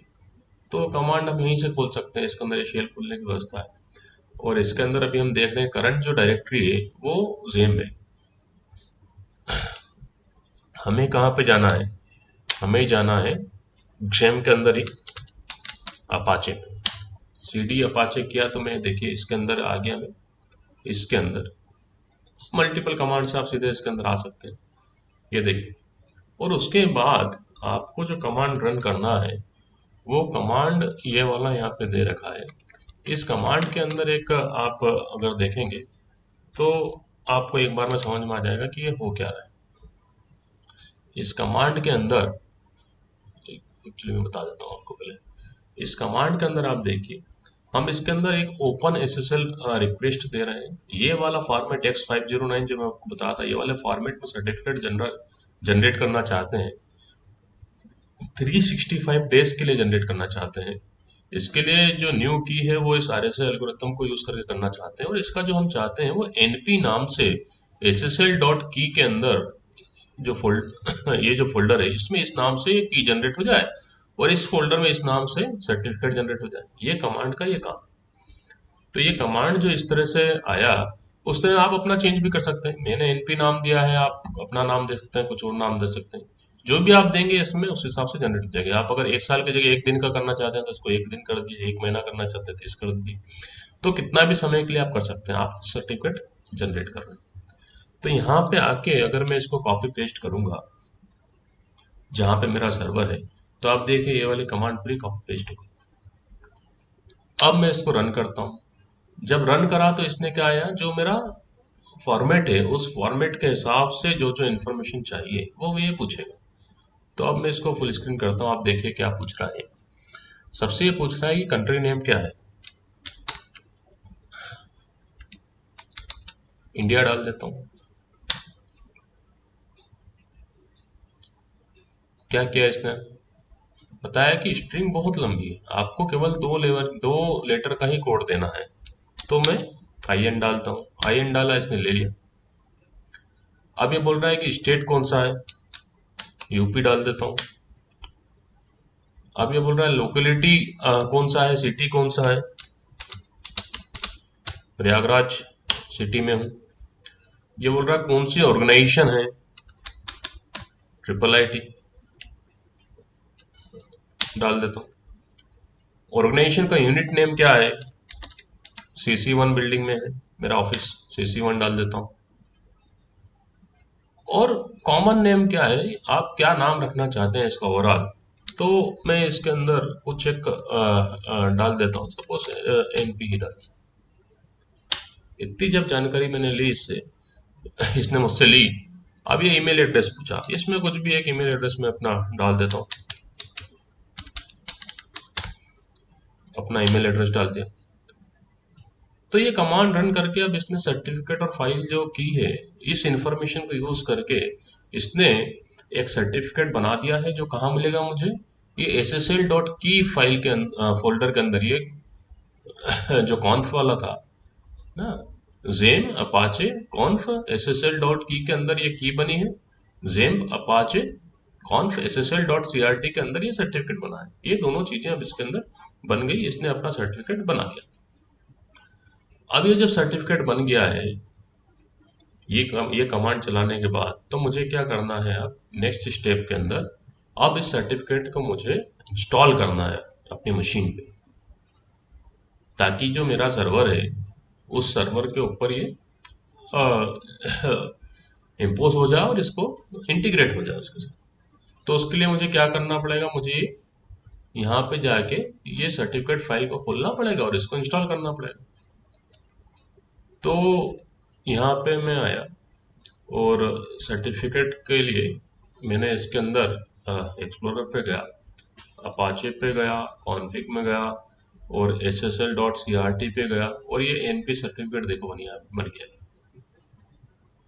तो कमांड हम यहीं से खोल सकते हैं, इसके अंदर ये शेल खोलने की व्यवस्था है। और इसके अंदर अभी हम देख रहे हैं करंट जो डायरेक्टरी है वो जेम है। हमें कहाँ पे जाना है, हमें जाना है जेम के अंदर ही अपाचे में। cd अपाचे किया तो मैं देखिए इसके अंदर आ गया, मैं इसके अंदर मल्टीपल कमांड से आप सीधे इसके अंदर आ सकते हैं, ये देखिए। और उसके बाद आपको जो कमांड रन करना है वो कमांड ये वाला यहाँ पे दे रखा है। इस कमांड के अंदर एक आप अगर देखेंगे तो आपको एक बार में समझ में आ जाएगा कि ये हो क्या रहा है। इस कमांड के अंदर एक्चुअली मैं बता देता हूँ आपको पहले। इस कमांड के अंदर आप देखिए, हम इसके अंदर एक ओपन एसएसएल रिक्वेस्ट दे रहे हैं। ये वाला फॉर्मेट X509 जो मैं आपको बताया था, ये वाले फॉर्मेट में सर्टिफिकेट जनरेट करना चाहते हैं, 365 डेज के लिए जनरेट करना चाहते हैं। इसके लिए जो न्यू की है वो इस RSA एल्गोरिथम को यूज करके करना चाहते हैं, और इसका जो हम चाहते हैं वो np नाम से ssl.key के अंदर जो ये जो फोल्डर है इसमें इस नाम से की जनरेट हो जाए और इस फोल्डर में इस नाम से सर्टिफिकेट जनरेट हो जाए। ये कमांड का ये काम। तो ये कमांड जो इस तरह से आया, उस तरह आप अपना चेंज भी कर सकते हैं। मैंने np नाम दिया है, आप अपना नाम दे सकते हैं, कुछ और नाम दे सकते हैं, जो भी आप देंगे इसमें उस हिसाब से जनरेट हो जाएगा। आप अगर एक साल की जगह एक दिन का करना चाहते हैं तो इसको एक दिन कर दीजिए, एक महीना करना चाहते हैं तो 30 कर दीजिए। तो कितना भी समय के लिए आप कर सकते हैं, आप सर्टिफिकेट जनरेट कर रहे हैं। तो यहाँ पे आके अगर मैं इसको कॉपी पेस्ट करूंगा जहां पे मेरा सर्वर है, तो आप देखिए ये वाली कमांड पूरी कॉपी पेस्ट होगी। अब मैं इसको रन करता हूँ। जब रन करा तो इसने क्या आया, जो मेरा फॉर्मेट है उस फॉर्मेट के हिसाब से जो जो इन्फॉर्मेशन चाहिए वो ये पूछेगा। तो अब मैं इसको फुल स्क्रीन करता हूँ, आप देखिए क्या पूछ रहा है। सबसे ये पूछ रहा है कि कंट्री नेम क्या है। इंडिया डाल देता हूँ। क्या किया इसने, बताया कि स्ट्रिंग बहुत लंबी है, आपको केवल दो लेटर का ही कोड देना है। तो मैं आई एन डालता हूँ। आई एन डाला, इसने ले लिया। अब ये बोल रहा है कि स्टेट कौन सा है, यूपी डाल देता हूँ। अब ये बोल रहा है लोकेलिटी कौन सा है, सिटी कौन सा है, प्रयागराज सिटी में हूँ। ये बोल रहा है कौन सी ऑर्गेनाइजेशन है, ट्रिपल आईटी डाल देता हूँ। ऑर्गेनाइजेशन का यूनिट नेम क्या है, CC1 बिल्डिंग में है मेरा ऑफिस, CC1 डाल देता हूँ। और कॉमन नेम क्या है, आप क्या नाम रखना चाहते हैं इसका ओवरऑल। तो मैं इसके अंदर कुछ एक डाल देता हूँ, सपोज NP ही डाल। इतनी जब जानकारी मैंने ली इससे, इसने मुझसे ली। अब ये ईमेल एड्रेस पूछा, इसमें कुछ भी एक ईमेल एड्रेस में अपना डाल देता हूँ, अपना ईमेल एड्रेस डाल दिया। तो ये कमांड रन करके अब इसने सर्टिफिकेट और फाइल जो की है, इस इंफॉर्मेशन को यूज करके इसने एक सर्टिफिकेट बना दिया है, जो कहाँ मिलेगा मुझे, ये ssl.key फाइल के फोल्डर के अंदर। ये जो कॉन्फ वाला था ना, जेम अपाचे कॉन्फ ssl.key के अंदर ये की बनी है। जेम अपाचे कॉन्फ ssl.crt के अंदर ये सर्टिफिकेट बना है। ये दोनों चीजें अब इसके अंदर बन गई, इसने अपना सर्टिफिकेट बना दिया। अब ये जब सर्टिफिकेट बन गया है, ये कमांड चलाने के बाद, तो मुझे क्या करना है, अब नेक्स्ट स्टेप के अंदर अब इस सर्टिफिकेट को मुझे इंस्टॉल करना है अपनी मशीन पे, ताकि जो मेरा सर्वर है उस सर्वर के ऊपर ये इम्पोज हो जाए और इसको इंटीग्रेट हो जाए उसके साथ। तो उसके लिए मुझे क्या करना पड़ेगा, मुझे यहाँ पे जाके ये सर्टिफिकेट फाइल को खोलना पड़ेगा और इसको इंस्टॉल करना पड़ेगा। तो यहाँ पे मैं आया और सर्टिफिकेट के लिए मैंने इसके अंदर एक्सप्लोरर पे गया, अपाचे पे गया, कॉन्फ़िग में गया और ssl.crt पे गया, और ये np सर्टिफिकेट देखो बन गया।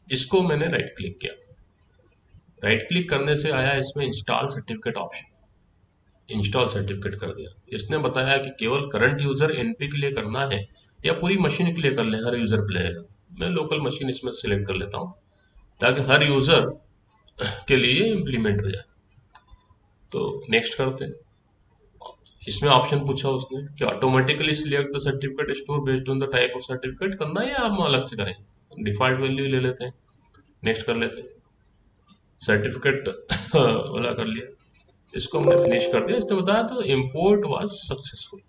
इसको मैंने राइट क्लिक किया। राइट क्लिक करने से आया इसमें install certificate option, install certificate कर दिया। इसने बताया कि केवल करंट यूजर एनपी के लिए करना है या पूरी मशीन के लिए कर ले, हर यूजर पे लेगा। मैं लोकल मशीन इसमें सिलेक्ट कर लेता हूँ ताकि हर यूजर के लिए इम्प्लीमेंट हो जाए। तो नेक्स्ट करते हैं। इसमें ऑप्शन पूछा उसने कि automatically select the certificate store based on the type of certificate, करना है या हम अलग से करें। डिफॉल्ट वैल्यू ले लेते हैं, नेक्स्ट कर लेते हैं। सर्टिफिकेट वाला कर लिया, इसको हमने फिनिश कर दिया। इसने बताया तो इंपोर्ट वाज सक्सेसफुल।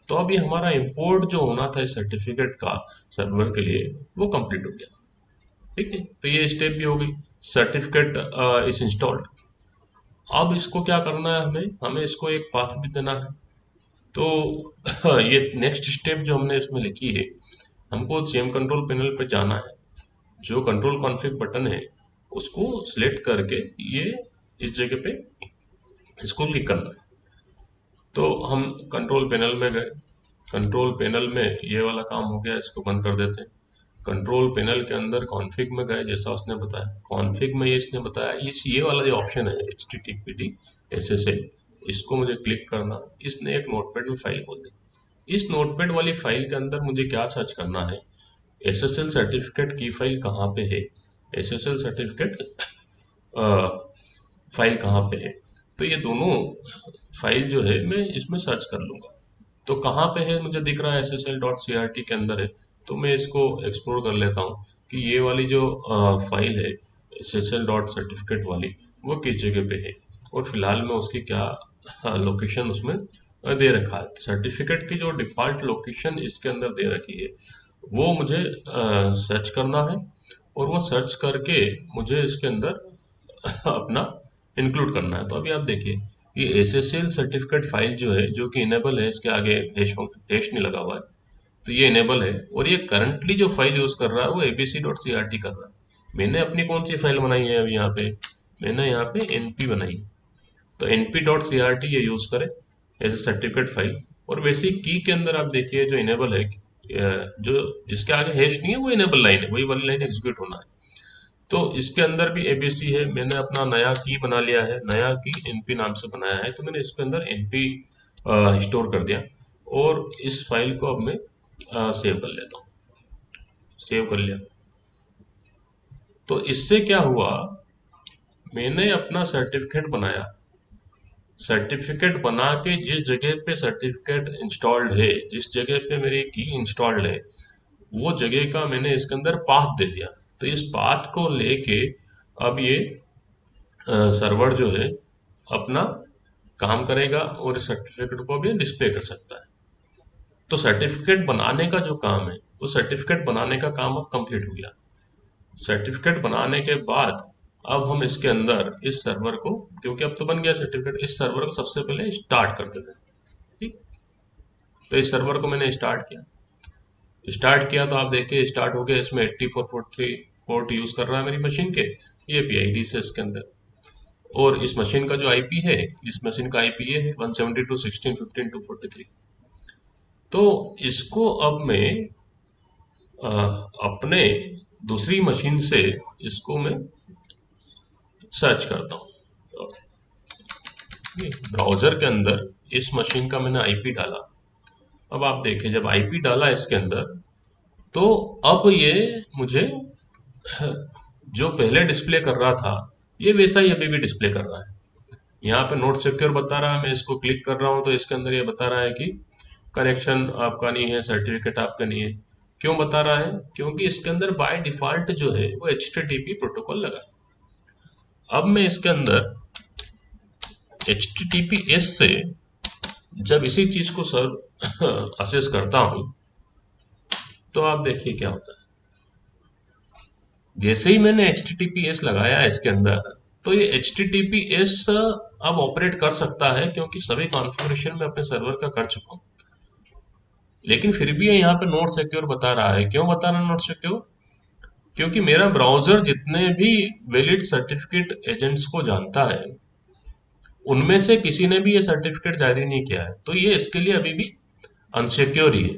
तो अभी हमारा इंपोर्ट जो होना था इस सर्टिफिकेट का सर्वर के लिए, वो कंप्लीट हो गया। ठीक है, तो ये स्टेप भी हो गई, सर्टिफिकेट इज इंस्टॉल्ड। अब इसको क्या करना है, हमें हमें इसको एक पाथ भी देना है। तो ये नेक्स्ट स्टेप जो हमने इसमें लिखी है, हमको चेम कंट्रोल पैनल पे जाना है। जो कंट्रोल कॉन्फ़िग बटन है उसको सिलेक्ट करके ये इस जगह पे इसको क्लिक करना है। तो हम कंट्रोल पैनल में गए, कंट्रोल पैनल में ये वाला काम हो गया, इसको बंद कर देते हैं। कंट्रोल पैनल के अंदर कॉन्फ़िग में गए, जैसा उसने बताया। कॉन्फ़िग में ये इसने बताया ये वाला जो ऑप्शन है HTTPD SSL, इसको मुझे क्लिक करना। इसने एक नोटपैड में फाइल खोल दी। इस नोटपैड वाली फाइल के अंदर मुझे क्या सर्च करना है, SSL सर्टिफिकेट की फाइल कहाँ पे है, SSL सर्टिफिकेट फाइल कहाँ पे है। तो ये दोनों फाइल जो है मैं इसमें सर्च कर लूंगा। तो कहाँ पे है मुझे दिख रहा है, ssl.crt के अंदर है। तो मैं इसको एक्सप्लोर कर लेता हूँ कि ये वाली जो फाइल है ssl.certificate वाली, वो किस जगह पे है और फिलहाल में उसकी क्या लोकेशन उसमें दे रखा है। सर्टिफिकेट की जो डिफॉल्ट लोकेशन इसके अंदर दे रखी है वो मुझे सर्च करना है और वो सर्च करके मुझे इसके अंदर अपना इंक्लूड करना है। तो अभी आप देखिए, ये एसएसएल सर्टिफिकेट फाइल जो है, जो कि इनेबल है, इसके आगे हैश नहीं लगा हुआ है, तो ये इनेबल है। और ये करंटली जो फाइल यूज कर रहा है वो abc.crt कर रहा है। मैंने अपनी कौन सी फाइल बनाई है अभी यहाँ पे, मैंने यहाँ पे np बनाई। तो np.crt ये यूज करें एज ए सर्टिफिकेट फाइल। और वैसे की के अंदर आप देखिए जो इनेबल है, जो जिसके आगे हैश नहीं है वो इनेबल लाइन है, वही वाली लाइन एग्जीक्यूट होना है। तो इसके अंदर भी एबीसी है। मैंने अपना नया की बना लिया है, नया की एनपी नाम से बनाया है, तो मैंने इसके अंदर एनपी स्टोर कर दिया। और इस फाइल को अब मैं सेव कर लेता हूँ। सेव कर लिया। तो इससे क्या हुआ, मैंने अपना सर्टिफिकेट बनाया। सर्टिफिकेट बना के जिस जगह पे सर्टिफिकेट इंस्टॉल्ड है, जिस जगह पे मेरी की इंस्टॉल्ड है, वो जगह का मैंने इसके अंदर पाथ दे दिया। तो इस पाथ को लेके अब ये सर्वर जो है अपना काम करेगा और इस सर्टिफिकेट को भी डिस्प्ले कर सकता है। तो सर्टिफिकेट बनाने का जो काम है, वो सर्टिफिकेट बनाने का काम अब कंप्लीट हो गया। सर्टिफिकेट बनाने के बाद अब हम इसके अंदर इस सर्वर को, क्योंकि अब तो बन गया सर्टिफिकेट, इस सर्वर को सबसे पहले स्टार्ट करते थे। ठीक। तो इस सर्वर को मैंने स्टार्ट किया तो आप देखिए स्टार्ट हो गया। इसमें 8443 पोर्ट यूज कर रहा है मेरी मशीन के, ये पीआईडी से इसके अंदर। और इस मशीन का जो आईपी है, इस मशीन का आईपी ये है 172.16.15.243। तो इसको अब मैं अपने दूसरी मशीन से इसको मैं सर्च करता हूँ। तो ब्राउजर के अंदर इस मशीन का मैंने आईपी डाला। अब आप देखिए जब आईपी डाला इसके अंदर, तो अब ये मुझे जो पहले डिस्प्ले कर रहा था, ये वैसा ही अभी भी डिस्प्ले कर रहा है। यहाँ पे नोट सिक्योर बता रहा है, मैं इसको क्लिक कर रहा हूँ तो इसके अंदर ये बता रहा है कि कनेक्शन आपका नहीं है, सर्टिफिकेट आपका नहीं है। क्यों बता रहा है? क्योंकि इसके अंदर बाय डिफॉल्ट जो है वो HTTP प्रोटोकॉल लगा है। अब मैं इसके अंदर HTTPS से जब इसी चीज को सर्व असेस करता हूं, तो आप देखिए क्या होता है। जैसे ही मैंने HTTPS लगाया है इसके अंदर, तो ये HTTPS अब ऑपरेट कर सकता है, क्योंकि सभी कॉन्फ़िगरेशन में अपने सर्वर का कर चुका हूं। लेकिन फिर भी ये यहाँ पे नोट सिक्योर बता रहा है। क्यों बता रहा है नोट सिक्योर? क्योंकि मेरा ब्राउजर जितने भी वैलिड सर्टिफिकेट एजेंट्स को जानता है, उनमें से किसी ने भी ये सर्टिफिकेट जारी नहीं किया है, तो ये इसके लिए अभी भी अनसिक्योर ही है।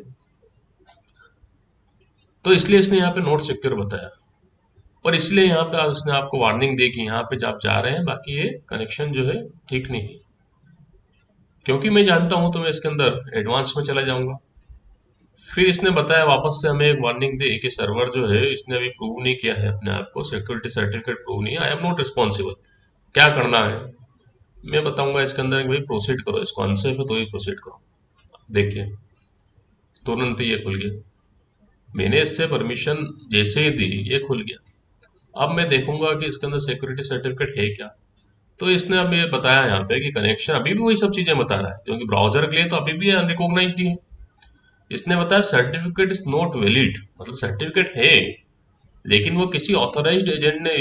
तो इसलिए इसने यहाँ पे नोट सिक्योर बताया। और इसलिए यहाँ पे उसने आपको वार्निंग दी कि यहाँ पे जब आप जा रहे हैं, बाकी ये कनेक्शन जो है ठीक नहीं है। क्योंकि मैं जानता हूं तो मैं इसके अंदर एडवांस में चला जाऊंगा। फिर इसने बताया वापस से हमें एक वार्निंग दी कि सर्वर जो है इसने अभी प्रूव नहीं किया है अपने आप को, सिक्योरिटी सर्टिफिकेट प्रूव नहीं है, आई एम नॉट रिस्पॉन्सिबल। क्या करना है मैं बताऊंगा इसके अंदर कि भाई प्रोसीड करो, इसको अनसेफ है तो ही प्रोसीड करो। देखिए तुरंत ही ये खुल गया। मैंने इससे परमिशन जैसे ही दी ये खुल गया। अब मैं देखूंगा कि इसके अंदर सिक्योरिटी सर्टिफिकेट है क्या। तो इसने अब ये बताया यहाँ पे कि कनेक्शन अभी भी वही सब चीजें बता रहा है, क्योंकि ब्राउजर के लिए तो अभी भी अनरिकॉग्नाइज्ड ही है। इसने बताया सर्टिफिकेट इज नॉट वैलिड, मतलब सर्टिफिकेट है लेकिन वो किसी ऑथराइज्ड एजेंट ने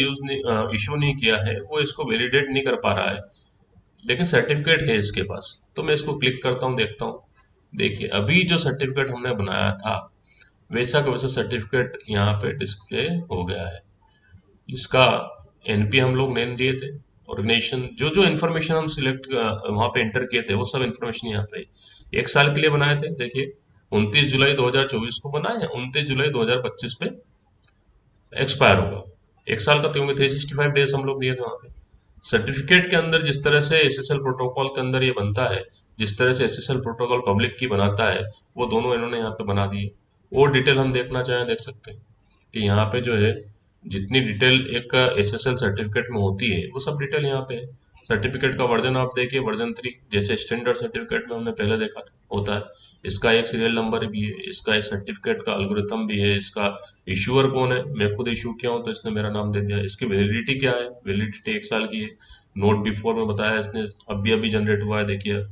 इशू नहीं किया है, वो इसको वैलिडेट नहीं कर पा रहा है, लेकिन सर्टिफिकेट है इसके पास। तो मैं इसको क्लिक करता हूँ, देखता हूँ। देखिए अभी जो सर्टिफिकेट हमने बनाया था वैसा का वैसा सर्टिफिकेट यहाँ पे डिस्प्ले हो गया है। इसका एनपी हम लोग नेम दिए थे, ऑर्गेनाइजेशन, जो जो इन्फॉर्मेशन हम सिलेक्ट वहाँ पे एंटर किए थे वो सब इन्फॉर्मेशन यहाँ पे 1 साल के लिए बनाए थे। देखिए 29 जुलाई 2024 को बनाए, 29 जुलाई 2025 पे एक्सपायर होगा। 1 साल का, क्योंकि 365 डेज हम लोग दिए थे वहाँ पे। सर्टिफिकेट के अंदर जिस तरह से एसएसएल प्रोटोकॉल के अंदर ये बनता है, जिस तरह से एसएसएल प्रोटोकॉल पब्लिक की बनाता है, वो दोनों इन्होंने यहाँ पे बना दिए। और डिटेल हम देखना चाहें देख सकते हैं कि यहाँ पे जो है जितनी डिटेल एक एसएसएल सर्टिफिकेट में होती है वो सब डिटेल यहाँ पे है। सर्टिफिकेट का वर्जन आप देखिए, वर्जन 3, जैसे स्टैंडर्ड सर्टिफिकेट में हमने पहले देखा था होता है। इसका एक सीरियल नंबर भी है, इसका एक सर्टिफिकेट का एल्गोरिथम भी है, इसका इशूअर कौन है, मैं खुद इशू किया हूँ तो इसने मेरा नाम दे दिया। इसकी वैलिडिटी क्या है, वैलिडिटी 1 साल की है। नोट बिफोर में बताया इसने, अभी अभी जनरेट हुआ है, देखिए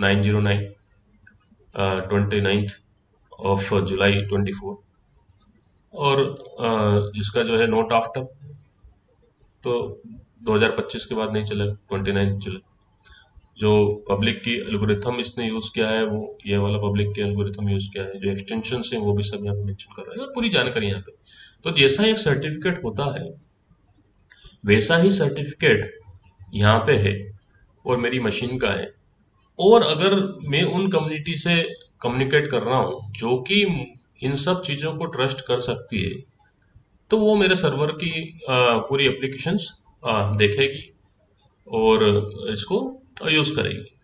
909 29 ऑफ जुलाई 24। और इसका जो है नोट आफ्टर, तो 2025 के बाद नहीं चलेगा, 29 चलेगा। जो पब्लिक की एल्गोरिथम इसने यूज किया है, वो ये वाला पब्लिक की एल्गोरिथम यूज किया है, जो एक्सटेंशन है वो भी सब यहाँ पे मेंशन कर रहा है, पूरी जानकारी यहाँ पे। तो जैसा एक सर्टिफिकेट होता है वैसा ही सर्टिफिकेट यहाँ पे है और मेरी मशीन का है। और अगर मैं उन कम्युनिटी से कम्युनिकेट कर रहा हूँ जो कि इन सब चीज़ों को ट्रस्ट कर सकती है, तो वो मेरे सर्वर की पूरी एप्लीकेशंस देखेगी और इसको यूज़ करेगी।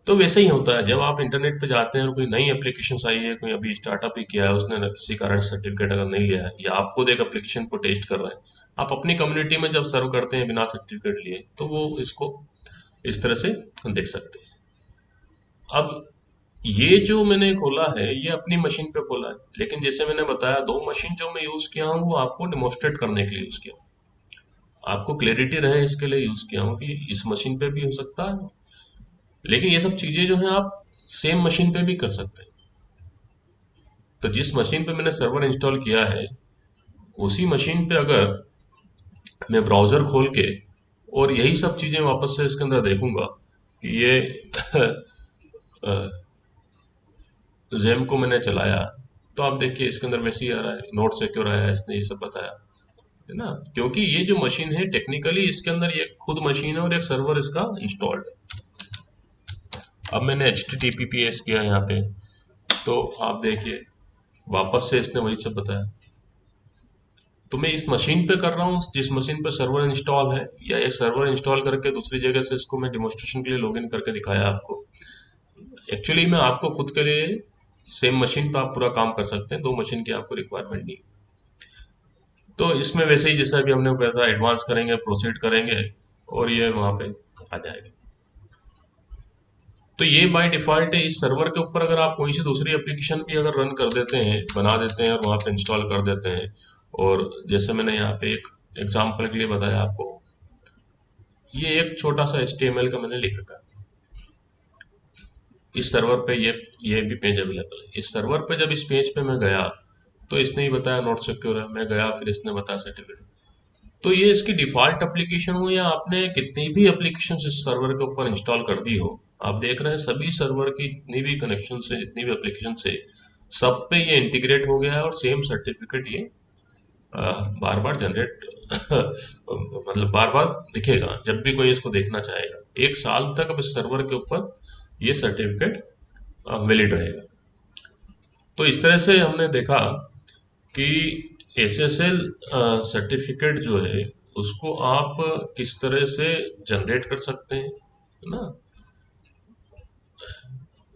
तो वैसे ही होता है जब आप इंटरनेट पे जाते हैं और कोई नई एप्लीकेशन आई है, कोई अभी स्टार्टअप ही किया है, उसने ना किसी कारण सर्टिफिकेट अगर नहीं लिया है, या आप खुद एक एप्लीकेशन को टेस्ट कर रहे हैं, आप अपनी कम्युनिटी में जब सर्व करते हैं बिना सर्टिफिकेट लिए, तो वो इसको इस तरह से देख सकते हैं। अब ये जो मैंने खोला है ये अपनी मशीन पे खोला है, लेकिन जैसे मैंने बताया दो मशीन जो मैं यूज किया हूँ वो आपको डिमोन्स्ट्रेट करने के लिए यूज किया हूँ, आपको क्लैरिटी रहे इसके लिए यूज किया हूँ कि इस मशीन पे भी हो सकता है। लेकिन ये सब चीजें जो है आप सेम मशीन पे भी कर सकते हैं। तो जिस मशीन पे मैंने सर्वर इंस्टॉल किया है उसी मशीन पे अगर मैं ब्राउजर खोल के और यही सब चीजें वापस से इसके अंदर देखूंगा कि ये जेम को मैंने चलाया, तो आप देखिए इसके अंदर वैसे ही आ रहा है, नोट सिक्योर आया है, इसने ये सब बताया है ना। क्योंकि ये जो मशीन है टेक्निकली इसके अंदर ये खुद मशीन है और एक सर्वर इसका इंस्टॉल्ड है। अब मैंने HTTPS किया यहाँ पे, तो आप देखिए वापस से इसने वही सब बताया। तो मैं इस मशीन पे कर रहा हूँ जिस मशीन पे सर्वर इंस्टॉल है, या एक सर्वर इंस्टॉल करके दूसरी जगह से इसको मैं डिमोन्स्ट्रेशन के लिए लॉगिन करके दिखाया आपको। एक्चुअली मैं आपको खुद के लिए सेम मशीन पे आप पूरा काम कर सकते हैं, दो मशीन की आपको रिक्वायरमेंट नहीं। तो इसमें वैसे ही जैसा अभी हमने कहा था, एडवांस करेंगे, प्रोसीड करेंगे और ये वहां पे आ जाएगा। तो ये बाय डिफॉल्ट है। इस सर्वर के ऊपर अगर आप कोई सी दूसरी एप्लीकेशन भी अगर रन कर देते हैं, बना देते हैं और वहां पे इंस्टॉल कर देते हैं, और जैसे मैंने यहाँ पे एक एग्जांपल के लिए बताया आपको, ये एक छोटा सा HTML का मैंने लिख रखा है इस सर्वर पे, ये भी पेज अवेलेबल है इस सर्वर पे। जब इस पेज पे मैं गया तो इसने ही बताया नोट सिक्योर है, मैं गया फिर इसने बताया सर्टिफिकेट। तो ये इसकी डिफॉल्ट एप्लीकेशन हो या आपने कितनी भी एप्लीकेशन इस सर्वर के ऊपर इंस्टॉल कर दी हो, आप देख रहे हैं सभी सर्वर की जितनी भी कनेक्शन से, जितनी भी एप्लीकेशन से, सब पे ये इंटीग्रेट हो गया है और सेम सर्टिफिकेट ये बार बार जनरेट मतलब बार बार दिखेगा जब भी कोई इसको देखना चाहेगा। 1 साल तक अब इस सर्वर के ऊपर ये सर्टिफिकेट वैलिड रहेगा। तो इस तरह से हमने देखा कि SSL सर्टिफिकेट जो है उसको आप किस तरह से जनरेट कर सकते हैं, है ना।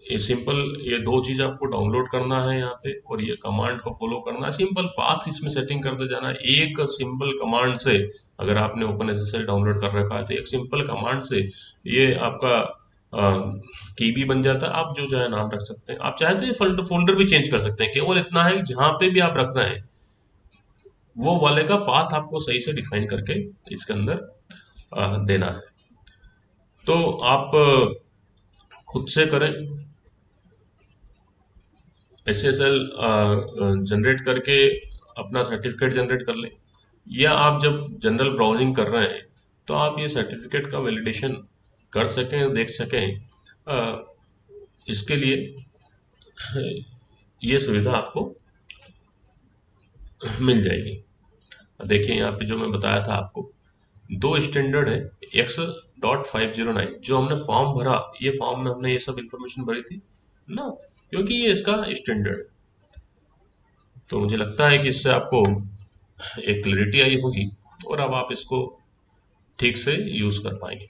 ये सिंपल, ये दो चीज आपको डाउनलोड करना है यहाँ पे, और ये कमांड को फॉलो करना है, सिंपल पाथ इसमें सेटिंग करते जाना है। एक सिंपल कमांड से, अगर आपने ओपन SSL डाउनलोड कर रखा है तो एक सिंपल कमांड से ये आपका की भी बन जाता है। आप जो चाहे नाम रख सकते हैं, आप चाहे तो ये फोल्डर भी चेंज कर सकते हैं। केवल इतना है जहाँ पे भी आप रख रहे हैं वो वाले का पाथ आपको सही से डिफाइन करके इसके अंदर देना है। तो आप खुद से करें, SSL जनरेट करके अपना सर्टिफिकेट जनरेट कर लें, या आप जब जनरल ब्राउजिंग कर रहे हैं तो आप ये सर्टिफिकेट का वैलिडेशन कर सकें, देख सकें। इसके लिए ये सुविधा आपको मिल जाएगी। देखिए यहाँ पे जो मैं बताया था आपको, दो स्टैंडर्ड है। X.509 जो हमने फॉर्म भरा, ये फॉर्म में हमने ये सब इंफॉर्मेशन भरी थी ना, क्योंकि ये इसका स्टैंडर्ड। तो मुझे लगता है कि इससे आपको एक क्लैरिटी आई होगी और अब आप इसको ठीक से यूज कर पाएंगे।